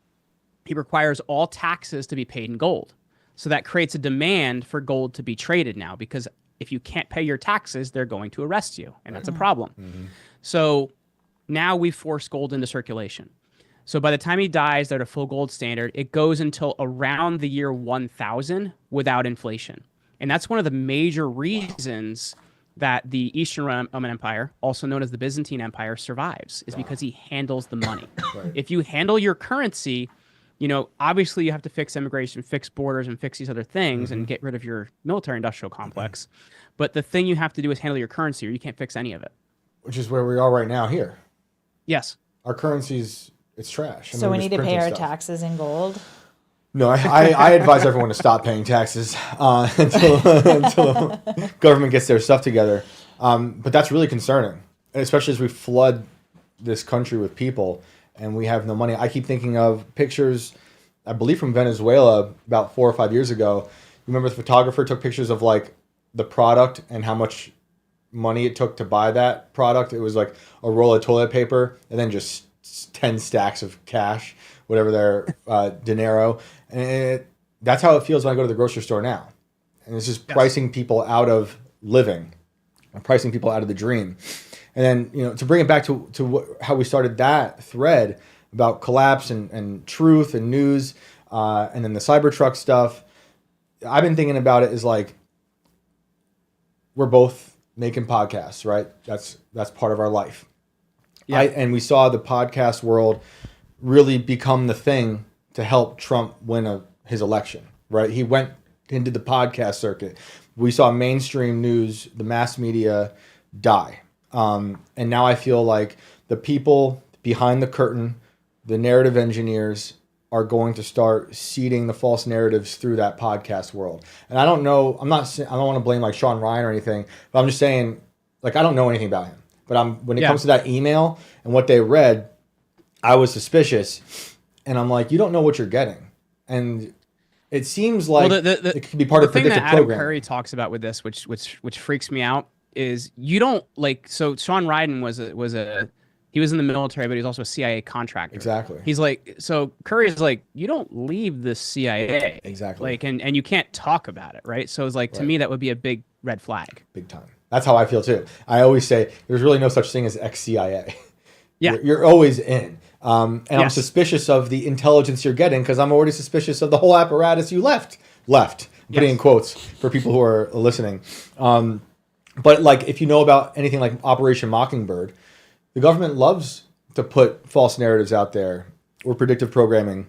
He requires all taxes to be paid in gold. So that creates a demand for gold to be traded now, because if you can't pay your taxes, they're going to arrest you, and that's a problem. So now we force gold into circulation. So by the time he dies, they're at a full gold standard. It goes until around the year 1000 without inflation. And that's one of the major reasons that the Eastern Roman Empire, also known as the Byzantine Empire, survives, is because he handles the money. If you handle your currency, obviously you have to fix immigration, fix borders, and fix these other things and get rid of your military-industrial complex. But the thing you have to do is handle your currency, or you can't fix any of it. Which is where we are right now here. Yes. Our currency's, it's trash. So we need to pay our taxes in gold? No, I advise everyone to stop paying taxes until government gets their stuff together. But that's really concerning, especially as we flood this country with people and we have no money. I keep thinking of pictures, I believe from Venezuela about 4 or 5 years ago. Remember the photographer took pictures of like the product and how much money it took to buy that product. It was like a roll of toilet paper and then just 10 stacks of cash, whatever their dinero. And that's how it feels when I go to the grocery store now. And it's just pricing people out of living, and pricing people out of the dream. And then, to bring it back to how we started that thread about collapse and truth and news, and then the Cybertruck stuff, I've been thinking about it as like, we're both making podcasts, right? That's part of our life. Yeah. And we saw the podcast world really become the thing to help Trump win his election, right? He went into the podcast circuit. We saw mainstream news, the mass media die. And now I feel like the people behind the curtain, the narrative engineers, are going to start seeding the false narratives through that podcast world. And I don't know, I don't want to blame like Sean Ryan or anything, but I'm just saying, like, I don't know anything about him. But when it comes to that email and what they read, I was suspicious. And I'm like, you don't know what you're getting. And it seems like it could be part of predictive programming. The thing that Adam Curry talks about with this, which freaks me out, is you don't like. So Sean Ryan he was in the military, but he was also a CIA contractor. Exactly. He's like, so Curry is like, you don't leave the CIA. Exactly. Like, and you can't talk about it, right? So it's like, to me, that would be a big red flag. Big time. That's how I feel too. I always say there's really no such thing as ex-CIA. Yeah. You're always in. And I'm suspicious of the intelligence you're getting because I'm already suspicious of the whole apparatus you left. Putting in quotes for people who are listening. But like, if you know about anything like Operation Mockingbird, the government loves to put false narratives out there or predictive programming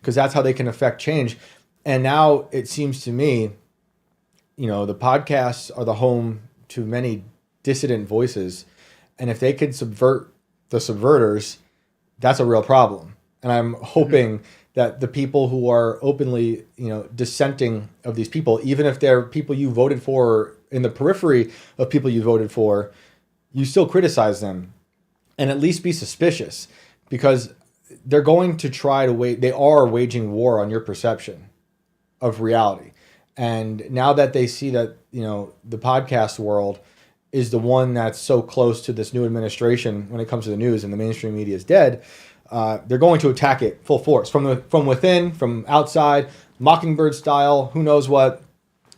because that's how they can affect change. And now it seems to me, the podcasts are the home to many dissident voices. And if they could subvert the subverters, that's a real problem. And I'm hoping that the people who are openly, dissenting of these people, even if they're people you voted for or in the periphery of people you voted for, you still criticize them and at least be suspicious. Because they're going to try to they are waging war on your perception of reality. And now that they see that, the podcast world is the one that's so close to this new administration when it comes to the news, and the mainstream media is dead, they're going to attack it full force from within, from outside, Mockingbird style, who knows what,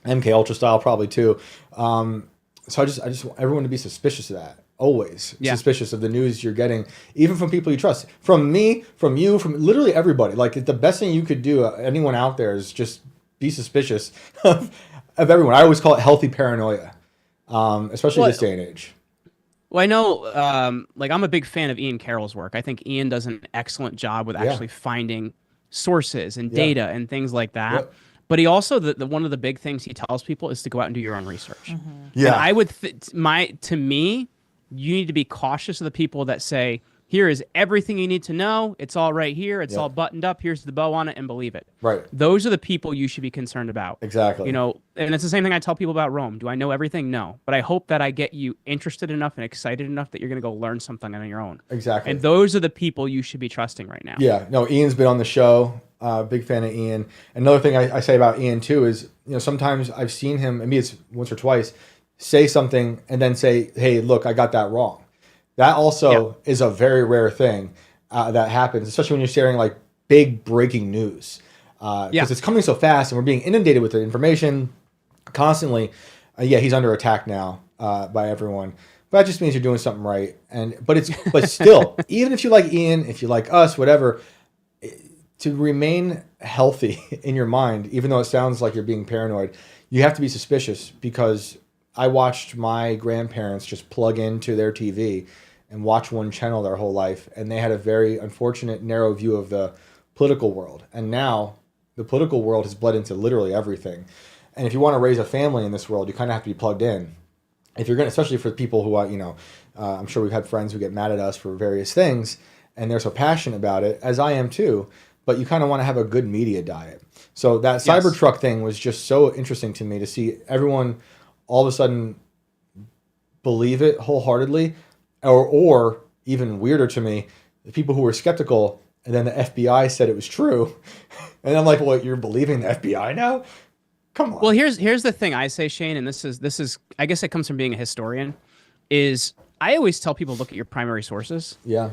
MK Ultra style probably too. So I just want everyone to be suspicious of that. Always suspicious of the news you're getting, even from people you trust. From me, from you, from literally everybody. Like, the best thing you could do, anyone out there, is just be suspicious of everyone. I always call it healthy paranoia, especially this day and age. Well, I know, I'm a big fan of Ian Carroll's work. I think Ian does an excellent job with actually finding sources and data and things like that. Yep. But he also, one of the big things he tells people is to go out and do your own research. Mm-hmm. Yeah. And I would, to me, you need to be cautious of the people that say, here is everything you need to know. It's all right here. It's all buttoned up. Here's the bow on it, and believe it. Right. Those are the people you should be concerned about. Exactly. And it's the same thing I tell people about Rome. Do I know everything? No. But I hope that I get you interested enough and excited enough that you're going to go learn something on your own. Exactly. And those are the people you should be trusting right now. Yeah. No, Ian's been on the show. Big fan of Ian. Another thing I say about Ian too is, sometimes I've seen him, maybe it's once or twice, say something and then say, hey, look, I got that wrong. That also is a very rare thing that happens, especially when you're sharing like big breaking news. Because it's coming so fast and we're being inundated with the information constantly. He's under attack now by everyone. But that just means you're doing something right. But still, even if you like Ian, if you like us, whatever, to remain healthy in your mind, even though it sounds like you're being paranoid, you have to be suspicious, because I watched my grandparents just plug into their TV and watch one channel their whole life, and they had a very unfortunate, narrow view of the political world. And now the political world has bled into literally everything. And if you want to raise a family in this world, you kind of have to be plugged in. If you're going to, especially for people who are, I'm sure we've had friends who get mad at us for various things, and they're so passionate about it, as I am too, but you kind of want to have a good media diet. So that Cybertruck thing was just so interesting to me, to see everyone all of a sudden believe it wholeheartedly, or even weirder to me, the people who were skeptical, and then the FBI said it was true. And I'm like, well, you're believing the FBI now? Come on. Well, here's the thing I say, Shane, and this is I guess it comes from being a historian, is I always tell people, look at your primary sources. Yeah.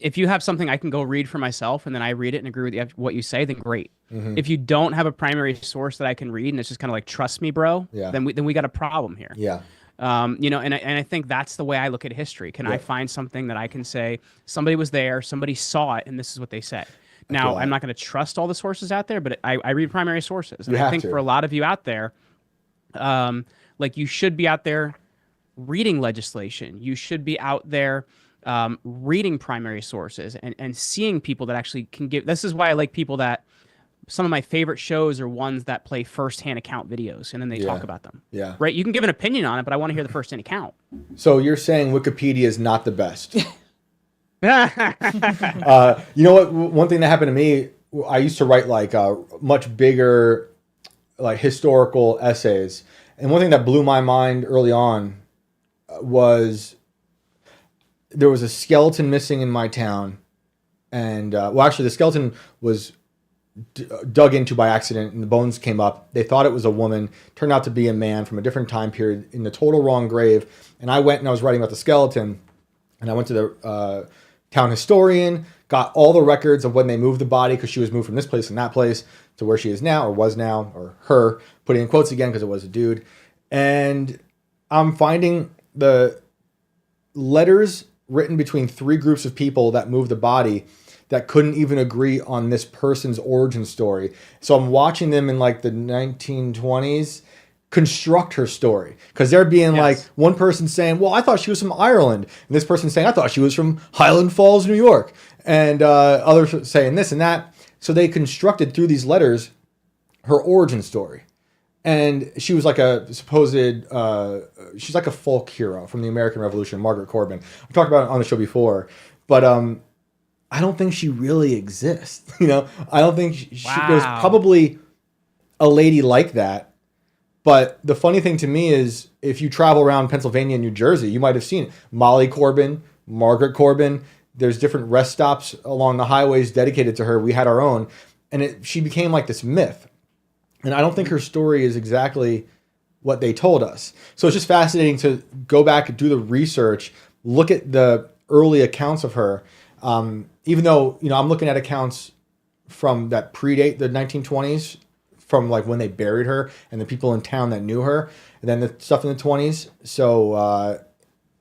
If you have something I can go read for myself and then I read it and agree with what you say, then great. Mm-hmm. If you don't have a primary source that I can read and it's just kind of like, trust me, bro, then we got a problem here. Yeah. And I think that's the way I look at history. Can I find something that I can say, somebody was there, somebody saw it, and this is what they said? Now, I'm not going to trust all the sources out there, but I read primary sources. And I think for a lot of you out there, you should be out there reading legislation. You should be out there reading primary sources and seeing people that actually can give. This is why I like people that, some of my favorite shows are ones that play firsthand account videos and then they talk about them. Yeah. Right? You can give an opinion on it, but I want to hear the firsthand account. So you're saying Wikipedia is not the best? You know what? One thing that happened to me, I used to write much bigger historical essays. And one thing that blew my mind early on was there was a skeleton missing in my town. And actually the skeleton was dug into by accident and the bones came up. They thought it was a woman, turned out to be a man from a different time period in the total wrong grave. And I went and I was writing about the skeleton, and I went to the town historian, got all the records of when they moved the body, because she was moved from this place and that place to where she is now, or was now, or her, putting in quotes again because it was a dude. And I'm finding the letters written between three groups of people that moved the body that couldn't even agree on this person's origin story. So I'm watching them in the 1920s construct her story, because they're being one person saying, well, I thought she was from Ireland, and this person saying, I thought she was from Highland Falls, New York, and others saying this and that. So they constructed through these letters her origin story. And she was like a supposed, she's like a folk hero from the American Revolution, Margaret Corbin. I've talked about it on the show before, but I don't think she really exists. I don't think there's probably a lady like that. But the funny thing to me is, if you travel around Pennsylvania and New Jersey, you might have seen Molly Corbin, Margaret Corbin. There's different rest stops along the highways dedicated to her. We had our own, and she became like this myth. And I don't think her story is exactly what they told us. So it's just fascinating to go back and do the research, look at the early accounts of her. Even though, I'm looking at accounts from that predate the 1920s, from like when they buried her and the people in town that knew her, and then the stuff in the 20s. So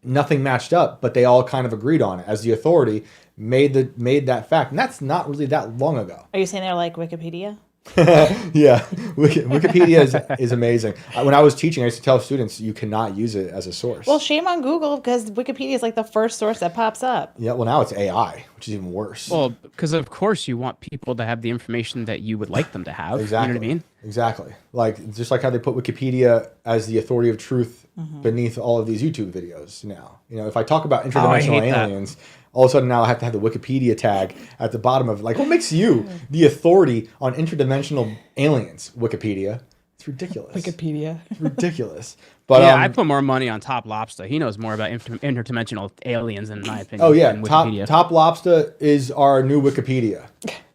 nothing matched up, but they all kind of agreed on it as the authority made that fact. And that's not really that long ago. Are you saying they're like Wikipedia? Yeah, Wikipedia is amazing. When I was teaching, I used to tell students you cannot use it as a source. Well, shame on Google, because Wikipedia is like the first source that pops up. Yeah, well, now it's AI, which is even worse. Well, because of course you want people to have the information that you would like them to have. Exactly. You know what I mean? Exactly. Like, just like how they put Wikipedia as the authority of truth beneath all of these YouTube videos now. If I talk about interdimensional aliens, all of a sudden now I have to have the Wikipedia tag at the bottom of it. Like, what makes you the authority on interdimensional aliens? Wikipedia. It's ridiculous. Wikipedia. It's ridiculous. But yeah, I put more money on Top Lobster. He knows more about interdimensional aliens, in my opinion. Oh yeah, than Wikipedia. Top Lobster is our new Wikipedia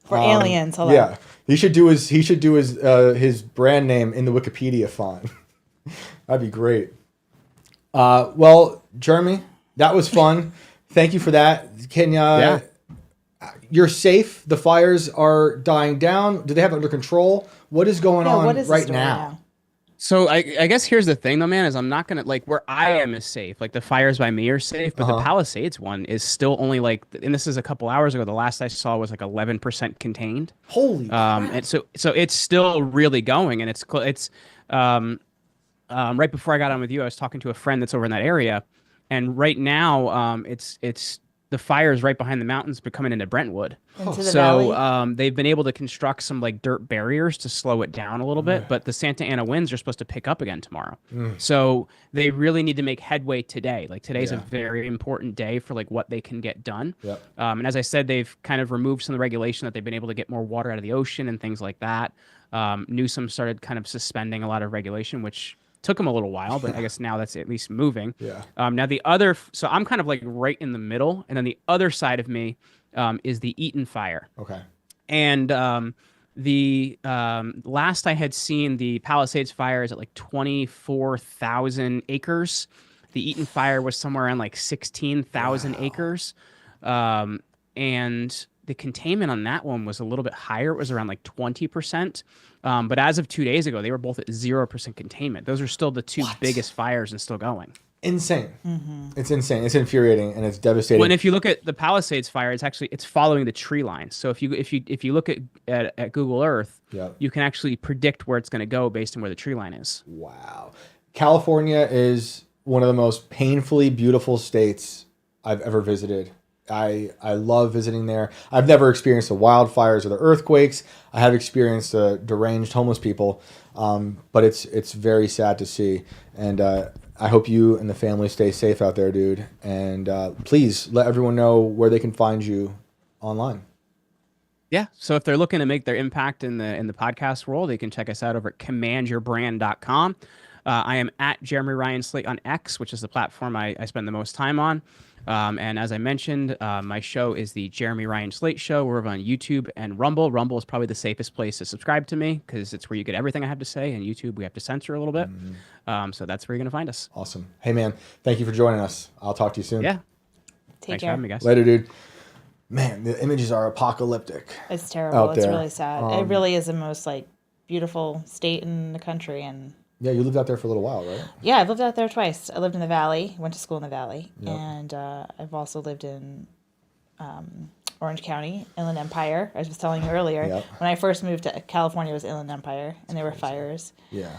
For aliens. Hold yeah. on. He should do his brand name in the Wikipedia font. That'd be great. Well, Jeremy, that was fun. Thank you for that. Can you're safe? The fires are dying down. Do they have it under control? What is going on right now? So I guess here's the thing, though, man, is I'm not gonna where I am is safe. Like the fires by me are safe, but the Palisades one is still only and this is a couple hours ago. The last I saw was like 11% contained. Holy crap. And so it's still really going, and it's right before I got on with you, I was talking to a friend that's over in that area, and right now it's the fires right behind the mountains, but coming into Brentwood. Into the valley. They've been able to construct some dirt barriers to slow it down a little bit, but the Santa Ana winds are supposed to pick up again tomorrow. So they really need to make headway today. Today's a very important day for what they can get done. Yep. And as I said, they've kind of removed some of the regulation that they've been able to get more water out of the ocean and things like that. Newsom started kind of suspending a lot of regulation, which took them a little while, but I guess now that's at least moving. Yeah. Now so I'm kind of right in the middle, and then the other side of me is the Eaton fire. Okay. And the last I had seen, the Palisades fire is at 24,000 acres. The Eaton fire was somewhere around 16,000 acres. And the containment on that one was a little bit higher. It was around 20%. But as of 2 days ago, they were both at 0% containment. Those are still the two biggest fires and still going. Insane. It's insane. It's infuriating and it's devastating. Well, and if you look at the Palisades fire, it's following the tree line. So if you look at Google Earth, you can actually predict where it's going to go based on where the tree line is. Wow. California is one of the most painfully beautiful states I've ever visited. I love visiting there. I've never experienced the wildfires or the earthquakes. I have experienced the deranged homeless people, but it's very sad to see. And I hope you and the family stay safe out there, dude. And please let everyone know where they can find you online. Yeah. So if they're looking to make their impact in the podcast world, they can check us out over at commandyourbrand.com. I am at Jeremy Ryan Slate on X, which is the platform I spend the most time on. And as I mentioned, my show is the Jeremy Ryan Slate Show. We're over on YouTube and Rumble. Rumble is probably the safest place to subscribe to me because it's where you get everything I have to say. And YouTube, we have to censor a little bit. So that's where you're going to find us. Awesome. Hey, man, thank you for joining us. I'll talk to you soon. Yeah. Take Thanks for care. having me, guys. Later, dude. Man, the images are apocalyptic. It's terrible. It's there. really sad. It really is the most beautiful state in the country. And yeah, you lived out there for a little while, right? yeah, I've lived out there twice. I lived in the Valley, went to school in the Valley, and I've also lived in Orange County, Inland Empire. I was telling you earlier, when I first moved to California, it was Inland Empire, and there were fires. Yeah.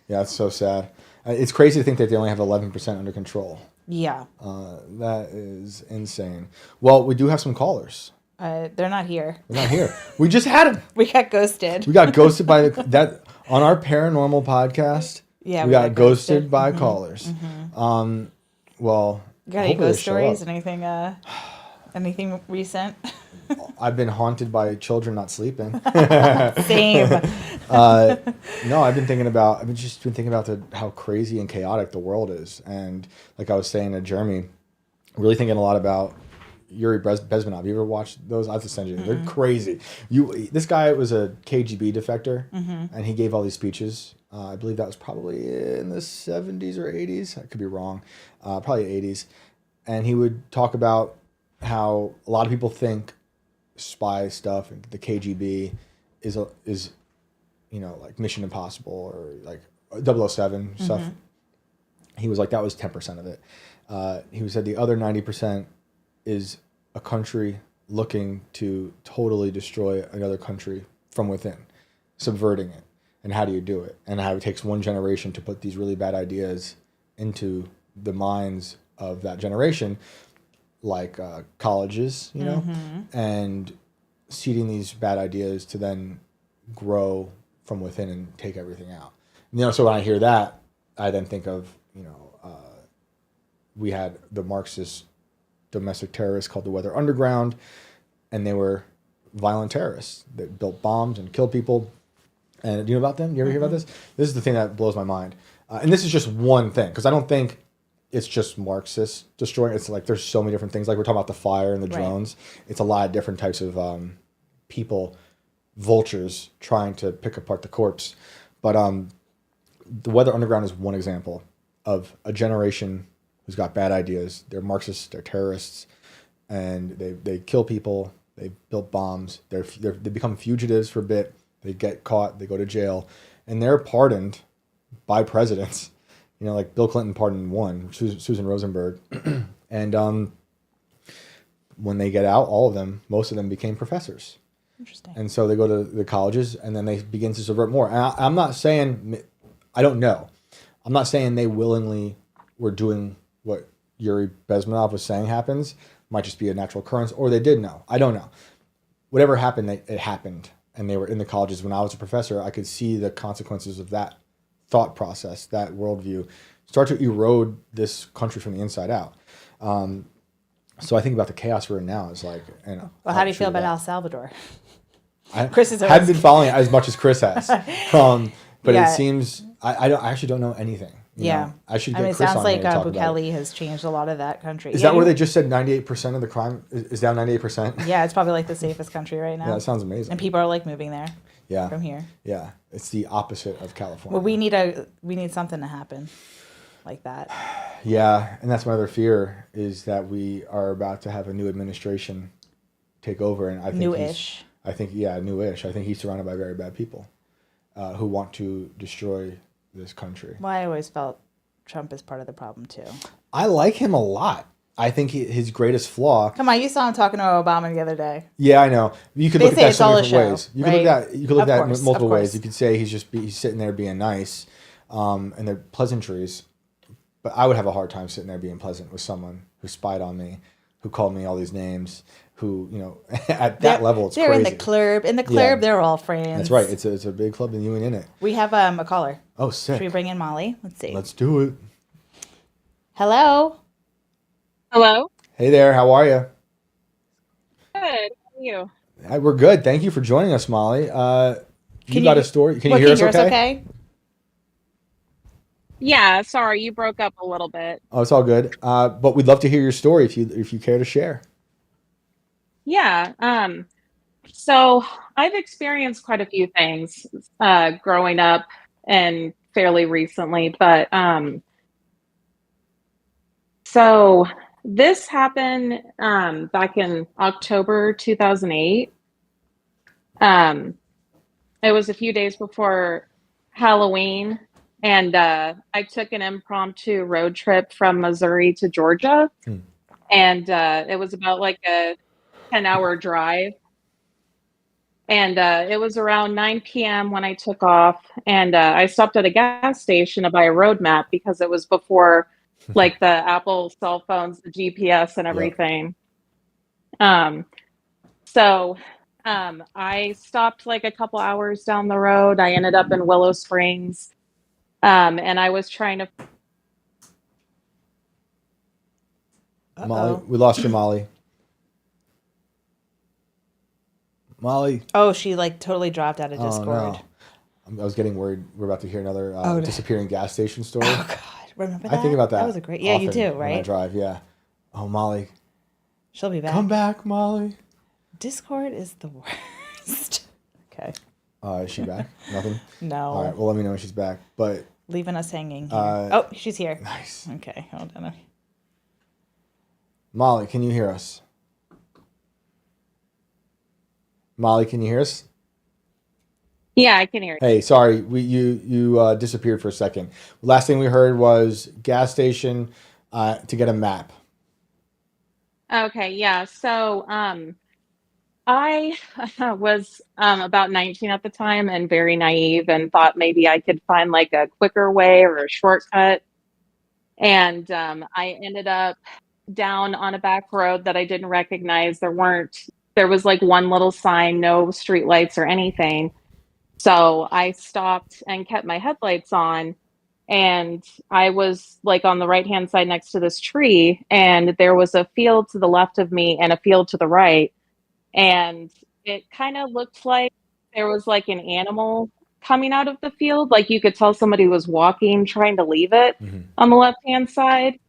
Yeah, it's so sad. It's crazy to think that they only have 11% under control. Yeah. That is insane. Well, we do have some callers. They're not here. They're not here. We just had them. We got ghosted. We got ghosted by that on our paranormal podcast. Yeah, we got ghosted by callers. Well, got any ghost stories? Anything recent? I've been haunted by children not sleeping. Same. No, I've just been thinking about how crazy and chaotic the world is, and like I was saying to Jeremy, really thinking a lot about Yuri Bezmenov. You ever watched those? I have to send you. They're crazy. This guy was a KGB defector, and he gave all these speeches. I believe that was probably in the 70s or 80s. I could be wrong. Probably 80s. And he would talk about how a lot of people think spy stuff and the KGB is like Mission Impossible or like 007 stuff. He was like, that was 10% of it. He said the other 90% is a country looking to totally destroy another country from within, subverting it. And how do you do it? And how it takes one generation to put these really bad ideas into the minds of that generation, like colleges, and seeding these bad ideas to then grow from within and take everything out. So when I hear that, I then think of, we had the Marxist domestic terrorists called the Weather Underground, and they were violent terrorists that built bombs and killed people. And do you know about them? You ever hear about this? This is the thing that blows my mind. And this is just one thing, because I don't think it's just Marxists destroying. It's like there's so many different things. Like we're talking about the fire and the drones. It's a lot of different types of people, vultures, trying to pick apart the corpse. But the Weather Underground is one example of a generation who's got bad ideas. They're Marxists, they're terrorists, and they kill people. They built bombs. They become fugitives for a bit. They get caught. They go to jail, and they're pardoned by presidents. Like Bill Clinton pardoned one, Susan Rosenberg, and when they get out, most of them became professors. Interesting. And so they go to the colleges, and then they begin to subvert more. And I'm not saying, I don't know. I'm not saying they willingly were doing what Yuri Bezmenov was saying happens. Might just be a natural occurrence, or they did know. I don't know. Whatever happened, it happened. And they were in the colleges. When I was a professor, I could see the consequences of that thought process, that worldview, start to erode this country from the inside out. So I think about the chaos we're in now. It's like, well, how do you feel about El Salvador? Chris haven't been following it as much as Chris has, but it seems I actually don't know anything. I should get Chris on here. It sounds like Bukele has changed a lot of that country. Is that where they just said 98% of the crime is down 98%? Yeah, it's probably like the safest country right now. Yeah, that sounds amazing. And people are like moving there. Yeah. From here. Yeah, it's the opposite of California. Well, we need something to happen like that. Yeah, and that's my other fear is that we are about to have a new administration take over, and I think new-ish. Newish. I think he's surrounded by very bad people who want to destroy this country. Well, I always felt Trump is part of the problem too. I like him a lot. I think his greatest flaw. Come on, you saw him talking to Obama the other day. Yeah, I know. You could look at that so many different ways. You could look at that in multiple ways. You could say he's sitting there being nice, and they're pleasantries. But I would have a hard time sitting there being pleasant with someone who spied on me, who called me all these names, who at that level it's crazy. They're in the club. In the club, they're all friends. That's right. It's a big club, and you ain't in it. We have a caller. Oh, sick. Should we bring in Molly? Let's see. Let's do it. Hello. Hello. Hey there. How are you? Good. How are you? We're good. Thank you for joining us, Molly. You got a story? Can you hear us okay? Yeah. Sorry, you broke up a little bit. Oh, it's all good. But we'd love to hear your story if you care to share. Yeah. So I've experienced quite a few things growing up and fairly recently, but so this happened back in October 2008. It was a few days before Halloween, and I took an impromptu road trip from Missouri to Georgia, and it was about like a 10-hour drive. And it was around 9 p.m. when I took off, and I stopped at a gas station to buy a road map because it was before like the Apple cell phones, the GPS and everything. Yep. So I stopped like a couple hours down the road. I ended up in Willow Springs, and I was trying to... Molly, we lost you, Molly. Molly. Oh, she like totally dropped out of Discord. Oh, no. I was getting worried. We're about to hear another disappearing gas station story. Oh God, remember that? I think about that. That was a great. Yeah, you do, right? When I drive, yeah. Oh, Molly. She'll be back. Come back, Molly. Discord is the worst. Okay. Is she back? Nothing? No. All right, well, let me know when she's back. But leaving us hanging here. Oh, she's here. Nice. Okay, hold on. Molly, can you hear us? Molly, can you hear us? Yeah, I can hear you. Hey, sorry, you disappeared for a second. Last thing we heard was gas station to get a map. Okay, yeah. So I was about 19 at the time and very naive and thought maybe I could find like a quicker way or a shortcut. And I ended up down on a back road that I didn't recognize. There was like one little sign, no street lights or anything. So I stopped and kept my headlights on. And I was like on the right hand side next to this tree. And there was a field to the left of me and a field to the right. And it kind of looked like there was like an animal coming out of the field. Like you could tell somebody was walking, trying to leave it on the left hand side.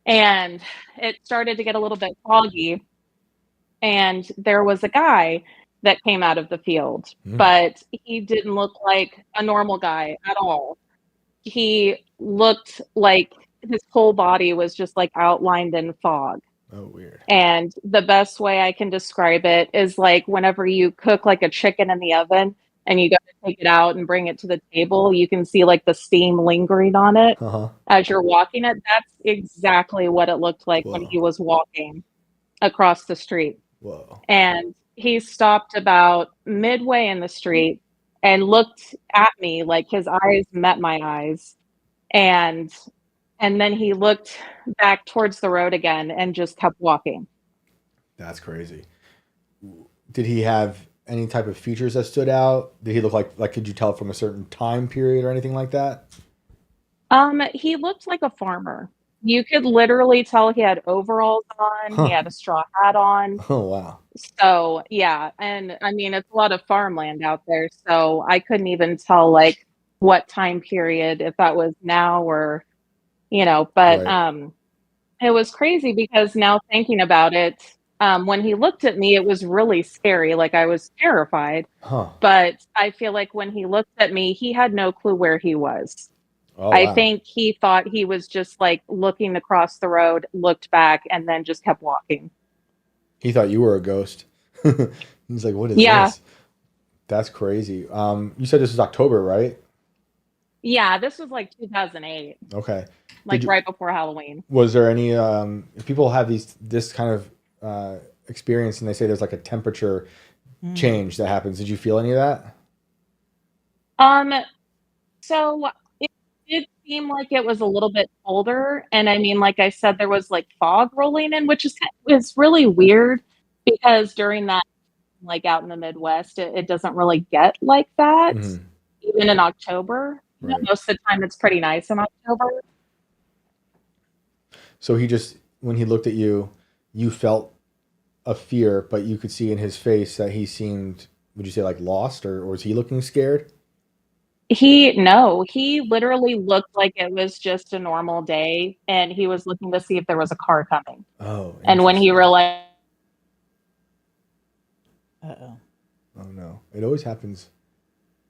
And it started to get a little bit foggy. And there was a guy that came out of the field, but he didn't look like a normal guy at all. He looked like his whole body was just like outlined in fog. Oh, weird. And the best way I can describe it is like whenever you cook like a chicken in the oven and you go to take it out and bring it to the table, you can see like the steam lingering on it as you're walking it. That's exactly what it looked like when he was walking across the street. Whoa. And he stopped about midway in the street and looked at me, like his eyes met my eyes. And then he looked back towards the road again and just kept walking. That's crazy. Did he have any type of features that stood out? Did he look like could you tell from a certain time period or anything like that? He looked like a farmer. You could literally tell he had overalls on. He had a straw hat on. Oh, wow. So, yeah. And I mean, it's a lot of farmland out there. So I couldn't even tell like what time period, if that was now or, but Right. it was crazy because now thinking about it, when he looked at me, it was really scary. Like I was terrified. But I feel like when he looked at me, he had no clue where he was. Oh, I wow. think he thought he was just like looking across the road, looked back, and then just kept walking. He thought you were a ghost. He's like, what is this? That's crazy. You said this was October, right? Yeah, this was like 2008. Okay. Like right before Halloween. Was there any if people have this kind of experience and they say there's like a temperature change that happens, did you feel any of that? So it did seem like it was a little bit colder, and I mean, like I said, there was like fog rolling in, which is really weird because during that, like out in the Midwest, it doesn't really get like that, even in October. Right. Most of the time, it's pretty nice in October. So when he looked at you, you felt a fear, but you could see in his face that he seemed, would you say like lost or was he looking scared? He literally looked like it was just a normal day and he was looking to see if there was a car coming. Oh. And when he realized. Uh-oh. Oh no. It always happens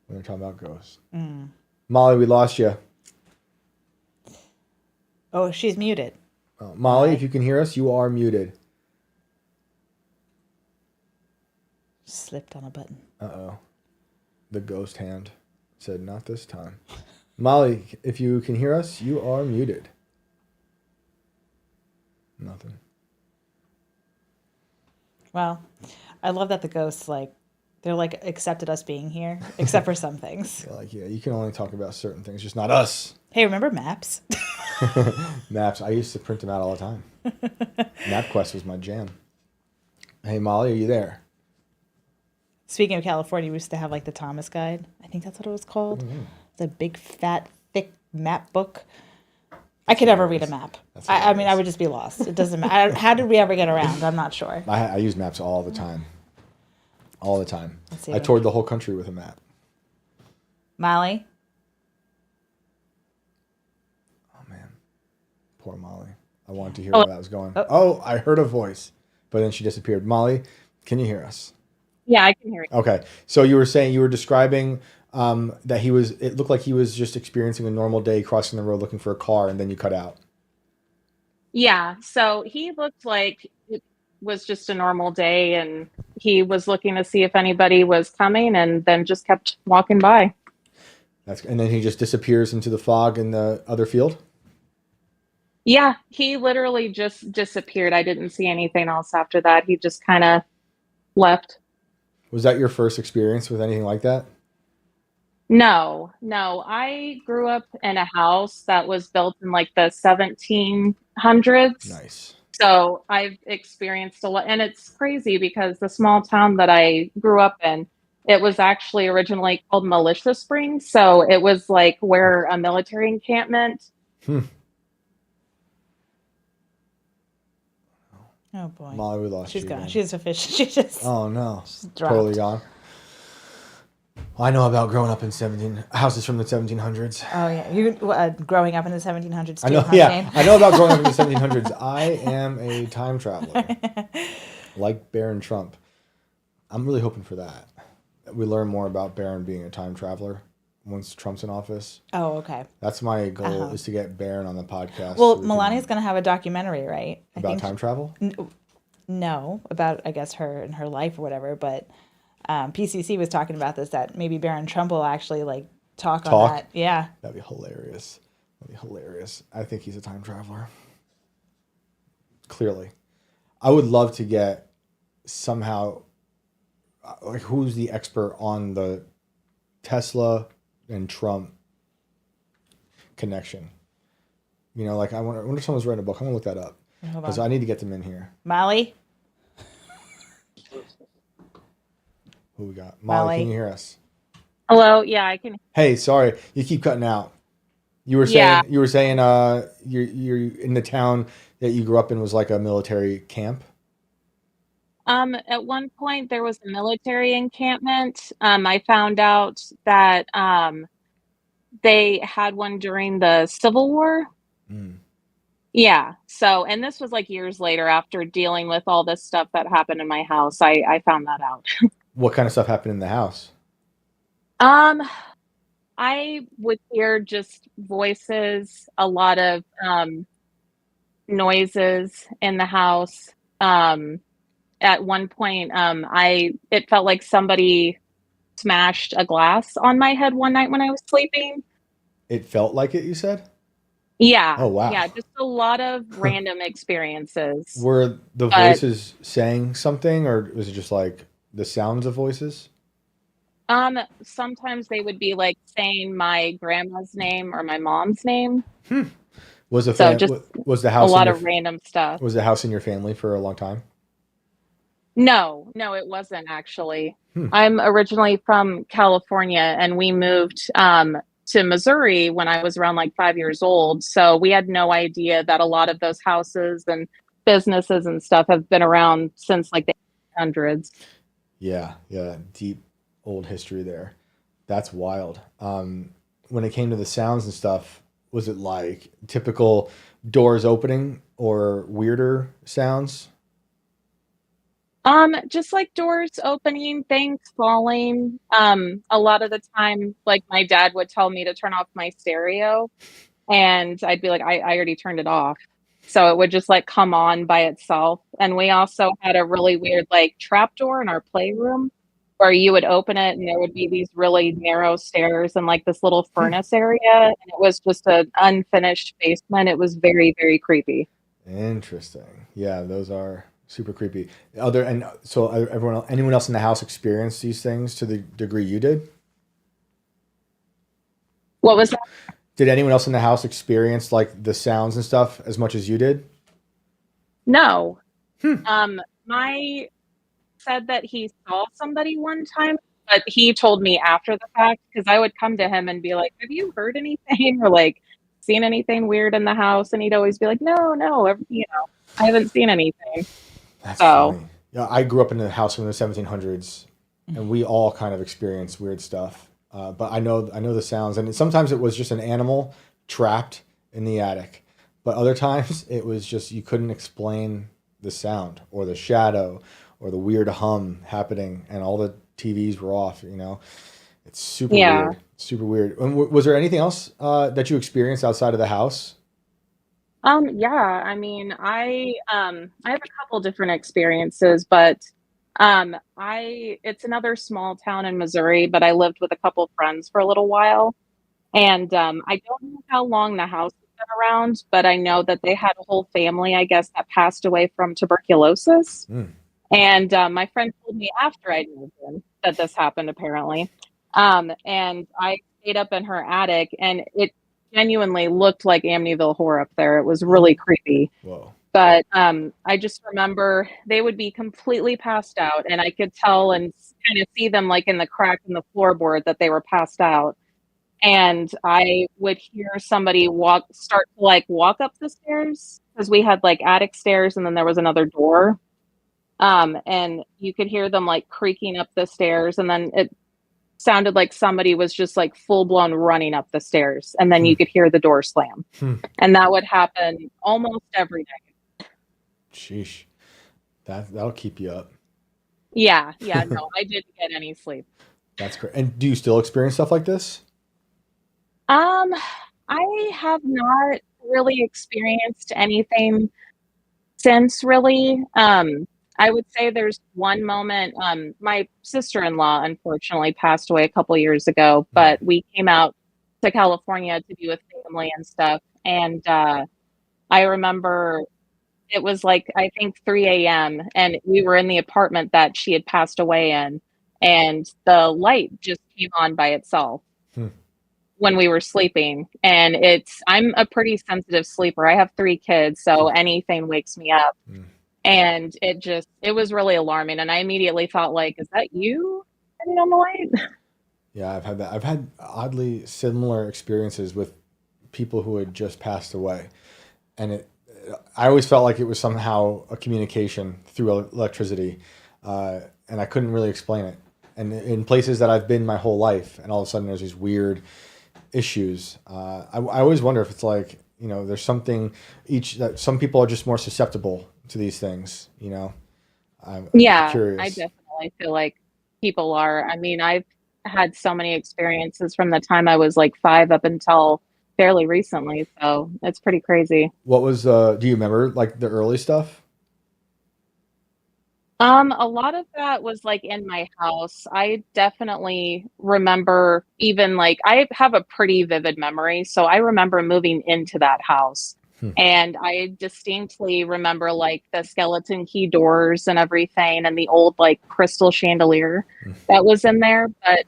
when they're talking about ghosts. Molly, we lost you. Oh, she's muted. Molly, if you can hear us, you are muted. Slipped on a button. Uh-oh. The ghost hand said, not this time. Molly, if you can hear us, you are muted. Nothing. Well, I love that the ghosts, they're accepted us being here, except for some things. Yeah, you can only talk about certain things, just not us. Hey, remember maps? Maps. I used to print them out all the time. MapQuest was my jam. Hey, Molly, are you there? Speaking of California, we used to have the Thomas Guide. I think that's what it was called. It's a big, fat, thick map book. I could never read a map. I mean, I would just be lost. It doesn't matter. How did we ever get around? I'm not sure. I use maps all the time. All the time. I toured the whole country with a map. Molly? Oh, man. Poor Molly. I wanted to hear where that was going. Oh, I heard a voice. but then she disappeared. Molly, can you hear us? Yeah, I can hear you. Okay. So you were describing that it looked like he was just experiencing a normal day crossing the road looking for a car, and then you cut out. Yeah, so he looked like it was just a normal day, and he was looking to see if anybody was coming, and then just kept walking by. And then he just disappears into the fog in the other field? Yeah, he literally just disappeared. I didn't see anything else after that. He just kind of left. Was that your first experience with anything like that? No. I grew up in a house that was built in like the 1700s. Nice. So I've experienced a lot. And it's crazy because the small town that I grew up in, it was actually originally called Militia Springs. So it was like where a military encampment. Oh boy. Molly, we lost She's you. gone. Again. She's official. She just. Oh no. She's dropped. Totally gone. Well, I know about growing up in houses from the 1700s. Oh yeah, you growing up in the 1700s. I know. Yeah, I know about growing up in the 1700s. I am a time traveler, like Baron Trump. I'm really hoping for that. We learn more about Baron being a time traveler once Trump's in office. Oh, okay. That's my goal, is to get Baron on the podcast. Well, Melania's going to have a documentary, right? About time travel? No, about, I guess, her and her life or whatever. But PCC was talking about this, that maybe Baron Trump will actually like talk on that. Yeah. That'd be hilarious. I think he's a time traveler. Clearly. I would love to get somehow, like, who's the expert on the Tesla and Trump connection? You know, like, I wonder if someone's writing a book. I'm going to look that up. Because I need to get them in here. Molly? Who we got? Molly, can you hear us? Hello? Yeah, I can. Hey, sorry. You keep cutting out. You were saying you're in the town that you grew up in was like a military camp? At one point there was a military encampment. I found out that they had one during the Civil War. Yeah. So, and this was like years later after dealing with all this stuff that happened in my house. I found that out. What kind of stuff happened in the house? I would hear just voices, a lot of noises in the house. At one point, it felt like somebody smashed a glass on my head one night when I was sleeping. It felt like it, you said? Yeah. Oh, wow. Yeah, just a lot of random experiences. Were the voices saying something, or was it just like the sounds of voices? Sometimes they would be like saying my grandma's name or my mom's name. Was the house a lot of random stuff. Was the house in your family for a long time? No, it wasn't actually. I'm originally from California, and we moved to Missouri when I was around like 5 years old. So we had no idea that a lot of those houses and businesses and stuff have been around since like the 1800s. Yeah, deep old history there. That's wild. When it came to the sounds and stuff, was it like typical doors opening or weirder sounds? Just like doors opening, things falling. A lot of the time, like my dad would tell me to turn off my stereo, and I'd be like, I already turned it off. So it would just like come on by itself. And we also had a really weird like trap door in our playroom where you would open it and there would be these really narrow stairs and like this little furnace area. And it was just an unfinished basement. It was very, very creepy. Interesting. Yeah, those are super creepy. Anyone else in the house experienced these things to the degree you did? What was that? Did anyone else in the house experience like the sounds and stuff as much as you did? No. My said that he saw somebody one time, but he told me after the fact, because I would come to him and be like, have you heard anything or like seen anything weird in the house? And he'd always be like, no, I haven't seen anything. That's funny. Yeah, I grew up in a house from the 1700s, and we all kind of experienced weird stuff. But I know the sounds, and sometimes it was just an animal trapped in the attic, but other times it was just you couldn't explain the sound or the shadow or the weird hum happening, and all the TVs were off. It's super weird. Super weird. And was there anything else that you experienced outside of the house? Yeah, I mean, I have a couple different experiences, but I it's another small town in Missouri, but I lived with a couple friends for a little while. And I don't know how long the house has been around, but I know that they had a whole family, I guess, that passed away from tuberculosis. Mm. And my friend told me after I'd moved in that this happened, apparently. And I stayed up in her attic, and it genuinely looked like Amityville Horror up there. It was really creepy. Whoa. But I just remember they would be completely passed out, and I could tell and kind of see them like in the crack in the floorboard that they were passed out. And I would hear somebody start to like walk up the stairs because we had like attic stairs and then there was another door. And you could hear them like creaking up the stairs, and then it sounded like somebody was just like full blown running up the stairs, and then you could hear the door slam. And that would happen almost every day. Sheesh. That'll keep you up. Yeah, no, I didn't get any sleep. That's great. And do you still experience stuff like this? I have not really experienced anything since, really. I would say there's one moment. My sister-in-law unfortunately passed away a couple years ago, but we came out to California to be with family and stuff. And I remember it was like, I think 3 a.m. and we were in the apartment that she had passed away in, and the light just came on by itself when we were sleeping. And I'm a pretty sensitive sleeper. I have 3 kids, so anything wakes me up. And it was really alarming. And I immediately thought, like, is that you turning on the light? Yeah, I've had that. I've had oddly similar experiences with people who had just passed away. And I always felt like it was somehow a communication through electricity. And I couldn't really explain it. And in places that I've been my whole life, and all of a sudden there's these weird issues. I always wonder if it's like, there's something that some people are just more susceptible to these things, I'm curious. I definitely feel like people are. I mean, I've had so many experiences from the time I was like 5 up until fairly recently, so it's pretty crazy. What was do you remember like the early stuff? A lot of that was like in my house. I definitely remember, even like I have a pretty vivid memory, so I remember moving into that house. And I distinctly remember like the skeleton key doors and everything, and the old like crystal chandelier that was in there. But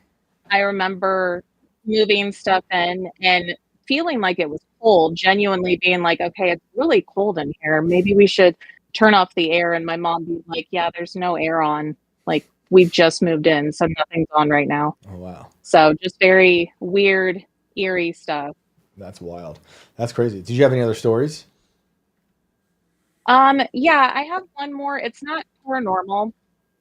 I remember moving stuff in and feeling like it was cold, genuinely being like, okay, it's really cold in here. Maybe we should turn off the air. And my mom being like, yeah, there's no air on. Like, we just moved in, so nothing's on right now. Oh, wow. So just very weird, eerie stuff. That's wild. That's crazy. Did you have any other stories? Yeah, I have one more. It's not paranormal,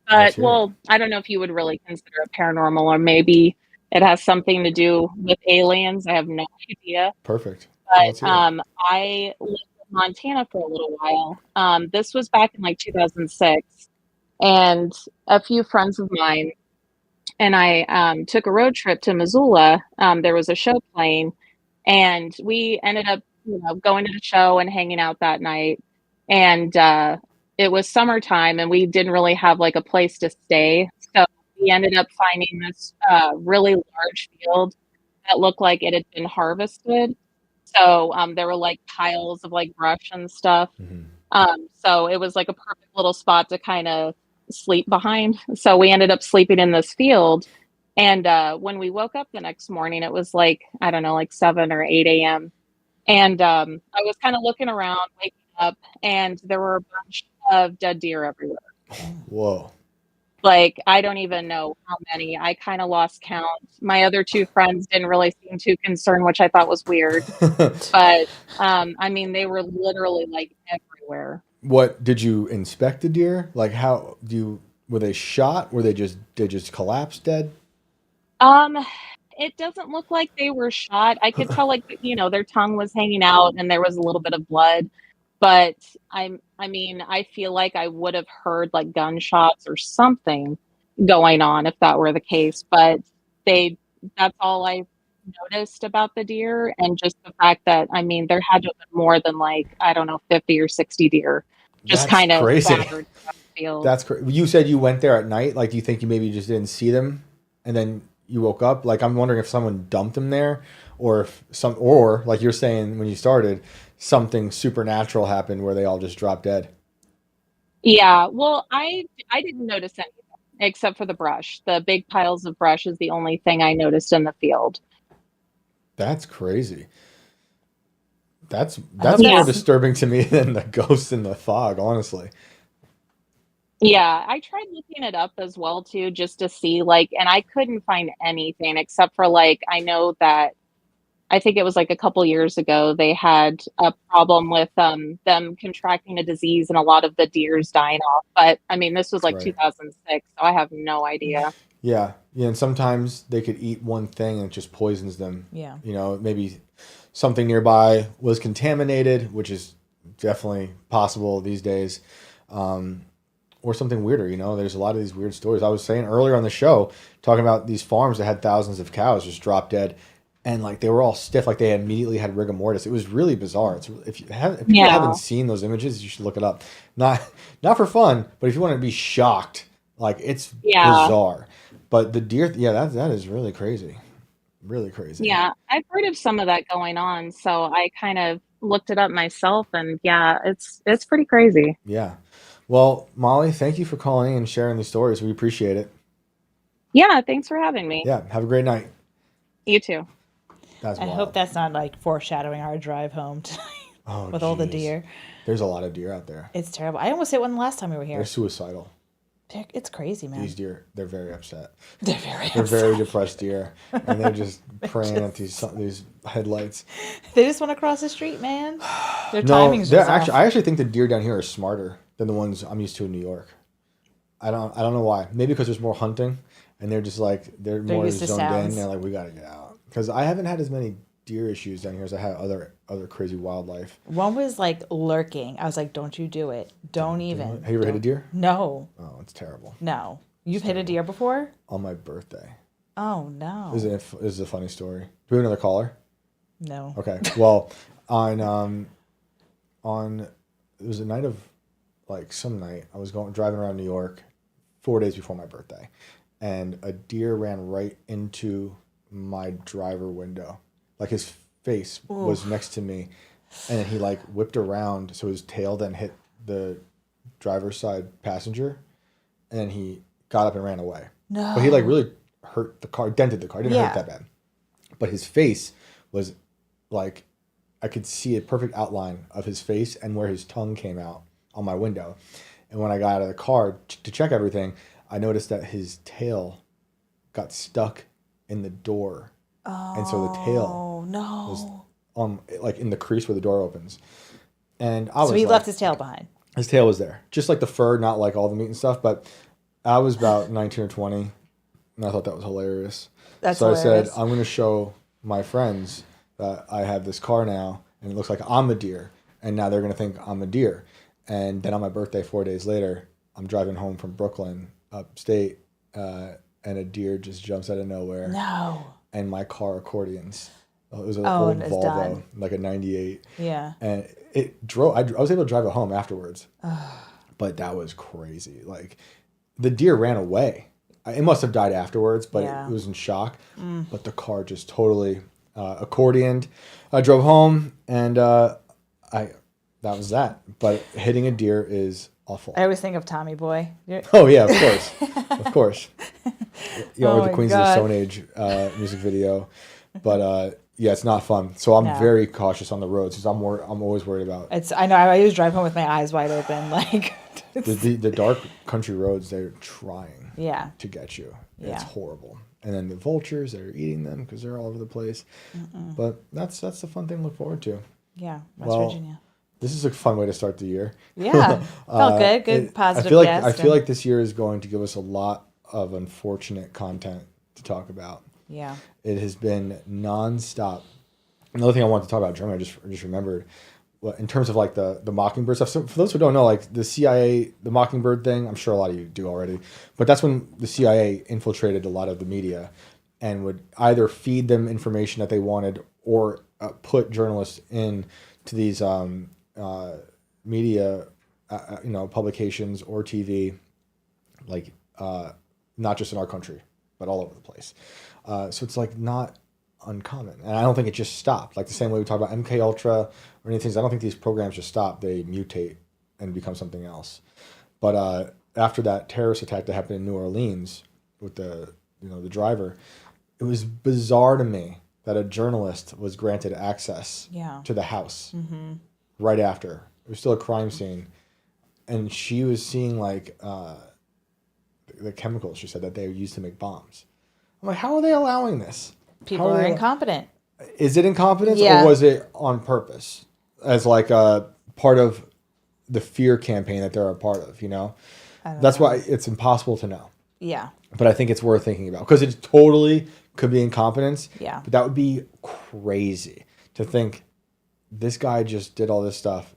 but well, I don't know if you would really consider it paranormal, or maybe it has something to do with aliens. I have no idea. Perfect. But I lived in Montana for a little while. This was back in like 2006, and a few friends of mine and I took a road trip to Missoula. There was a show playing, and we ended up, going to the show and hanging out that night. And it was summertime, and we didn't really have like a place to stay. So we ended up finding this really large field that looked like it had been harvested. So there were like piles of like brush and stuff. So it was like a perfect little spot to kind of sleep behind. So we ended up sleeping in this field. And when we woke up the next morning, it was like, I don't know, like 7 or 8 a.m. And I was kind of looking around, waking up, and there were a bunch of dead deer everywhere. Whoa. Like, I don't even know how many. I kind of lost count. My other 2 friends didn't really seem too concerned, which I thought was weird. But I mean, they were literally like everywhere. What did you inspect the deer? Like, were they shot? Were they just collapsed dead? It doesn't look like they were shot. I could tell, like, their tongue was hanging out and there was a little bit of blood. But I mean, I feel like I would have heard like gunshots or something going on if that were the case. But they, that's all I noticed about the deer, and just the fact that, I mean, there had to have been more than like, I don't know, 50 or 60 deer just That's kind of crazy. scattered throughout the field. That's crazy. You said you went there at night. Like, do you think you maybe just didn't see them, and then you woke up? Like, I'm wondering if someone dumped them there, or if or like you're saying when you started, something supernatural happened where they all just dropped dead. Yeah, well, I didn't notice anything except for the brush. The big piles of brush is the only thing I noticed in the field. That's crazy. That's Yeah. more disturbing to me than the ghost in the fog, honestly. Yeah, I tried looking it up as well too, just to see like, and I couldn't find anything except for like, I know that I think it was like a couple years ago they had a problem with them contracting a disease and a lot of the deers dying off. But I mean, this was like Right. 2006, so I have no idea. Yeah, yeah, and sometimes they could eat one thing and it just poisons them. Yeah. You know, maybe something nearby was contaminated, which is definitely possible these days, or something weirder. You know, there's a lot of these weird stories. I was saying earlier on the show, talking about these farms that had thousands of cows just drop dead, and like they were all stiff, like they had immediately had rigor mortis. It was really bizarre. It's, if you haven't seen those images, you should look it up. Not for fun, but if you want to be shocked, like it's bizarre. But the deer, yeah, that is really crazy. Really crazy. Yeah, I've heard of some of that going on, so I kind of looked it up myself, and yeah, it's pretty crazy. Yeah. Well, Molly, thank you for calling and sharing these stories. We appreciate it. Yeah, thanks for having me. Yeah, have a great night. You too. That's I wild. hope that's not like foreshadowing our drive home tonight with all the deer. There's a lot of deer out there. It's terrible. I almost hit one last time we were here. They're suicidal. It's crazy, man. These deer, they're very upset. They're very They're upset. very depressed deer, and they're just praying at these headlights. They just want to cross the street, man. Their No, timing's they're just actually. off. I actually think the deer down here are smarter than the ones I'm used to in New York. I don't know why. Maybe because there's more hunting, and they're just like they're more used to zoned in. sounds. They're like, we gotta get out. Because I haven't had as many deer issues down here as I had other crazy wildlife. One was like lurking. I was like, don't you do it. Don't even. Have you ever hit a deer? No. Oh, it's terrible. No. You've hit a deer before? On my birthday. Oh, no. This is a funny story. Do we have another caller? No. Okay. Well, on it was a night of like some night I was driving around New York 4 days before my birthday, and a deer ran right into my driver window. Like his face was next to me, and then he like whipped around so his tail then hit the driver's side passenger, and then he got up and ran away. No. But he like really hurt the car, dented the car. It didn't Yeah. hurt that bad. But his face was like, I could see a perfect outline of his face and where his tongue came out on my window. And when I got out of the car to check everything, I noticed that his tail got stuck in the door. And so the tail was on like in the crease where the door opens. And I was So he like, left his tail behind. his tail was there. Just like the fur, not like all the meat and stuff. But I was about 19 or 20, and I thought that was hilarious. That's so hilarious. I said, I'm going to show my friends that I have this car now, and it looks like I'm the deer. And now they're going to think I'm the deer. And then on my birthday, 4 days later, I'm driving home from Brooklyn, upstate, and a deer just jumps out of nowhere. No. And my car accordions. It was an Oh, old and it's Volvo, done. like a 98. Yeah. And it drove. I was able to drive it home afterwards. But that was crazy. Like, the deer ran away. It must have died afterwards, but Yeah. it was in shock. But the car just totally accordioned. I drove home, and that was that. But hitting a deer is awful. I always think of Tommy Boy. Oh yeah, of course, of course. You know, Oh or the my Queens of God. the Stone Age music video. But yeah, it's not fun. So I'm No. very cautious on the roads because I'm always worried about I know. I always drive home with my eyes wide open. Like, the dark country roads. They're trying yeah. to get you. Yeah. It's horrible. And then the vultures, they're eating them because they're all over the place. But that's the fun thing to look forward to. Yeah. West Well, Virginia. This is a fun way to start the year. Yeah. Felt good. Good positive guest. I feel like this year is going to give us a lot of unfortunate content to talk about. Yeah. It has been nonstop. Another thing I wanted to talk about Germany, I just remembered, in terms of like the Mockingbird stuff. So for those who don't know, like the CIA, the Mockingbird thing, I'm sure a lot of you do already, but that's when the CIA infiltrated a lot of the media and would either feed them information that they wanted or put journalists in to these media, publications or TV, like not just in our country, but all over the place. So it's like not uncommon, and I don't think it just stopped. Like the same way we talk about MK Ultra or anything, I don't think these programs just stop. They mutate and become something else. But after that terrorist attack that happened in New Orleans with the driver, it was bizarre to me that a journalist was granted access to the house right after. It was still a crime scene, and she was seeing like the chemicals, she said, that they used to make bombs. I'm like, how are they allowing this? People are incompetent. Is it incompetence Yeah. or was it on purpose as like a part of the fear campaign that they're a part of, That's why it's impossible to know. Yeah. But I think it's worth thinking about because it totally could be incompetence. Yeah. But that would be crazy to think this guy just did all this stuff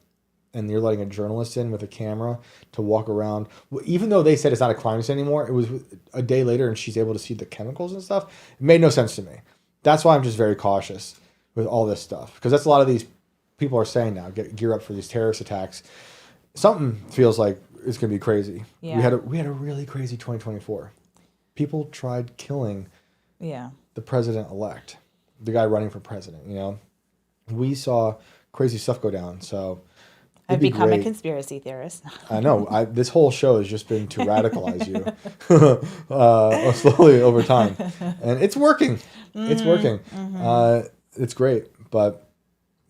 and you're letting a journalist in with a camera to walk around. Even though they said it's not a crime scene anymore, it was a day later and she's able to see the chemicals and stuff. It made no sense to me. That's why I'm just very cautious with all this stuff. Because that's a lot of these people are saying now, gear up for these terrorist attacks. Something feels like it's going to be crazy. Yeah. We had a really crazy 2024. People tried killing the president-elect, the guy running for president, We saw crazy stuff go down, so... I've become a conspiracy theorist. I know. This whole show has just been to radicalize you slowly over time. And it's working. It's working. It's great. But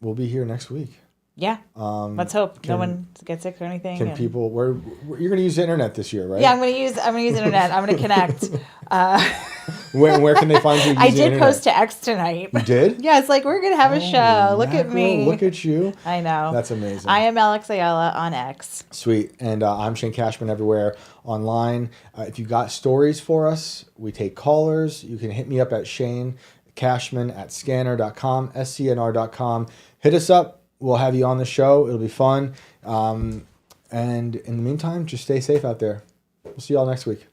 we'll be here next week. Yeah. Let's hope no one gets sick or anything. Can people... You're going to use the internet this year, right? Yeah, I'm going to use internet. I'm going to connect. Where can they find you using I did internet? Post to X tonight. You did? Yeah, it's like, we're going to have a show. Look at mackerel, me. Look at you. I know. That's amazing. I am Alex Ayala on X. Sweet. And I'm Shane Cashman everywhere online. If you got stories for us, we take callers. You can hit me up at Shane Cashman at scanner.com, scnr.com. Hit us up. We'll have you on the show. It'll be fun. And in the meantime, just stay safe out there. We'll see y'all next week.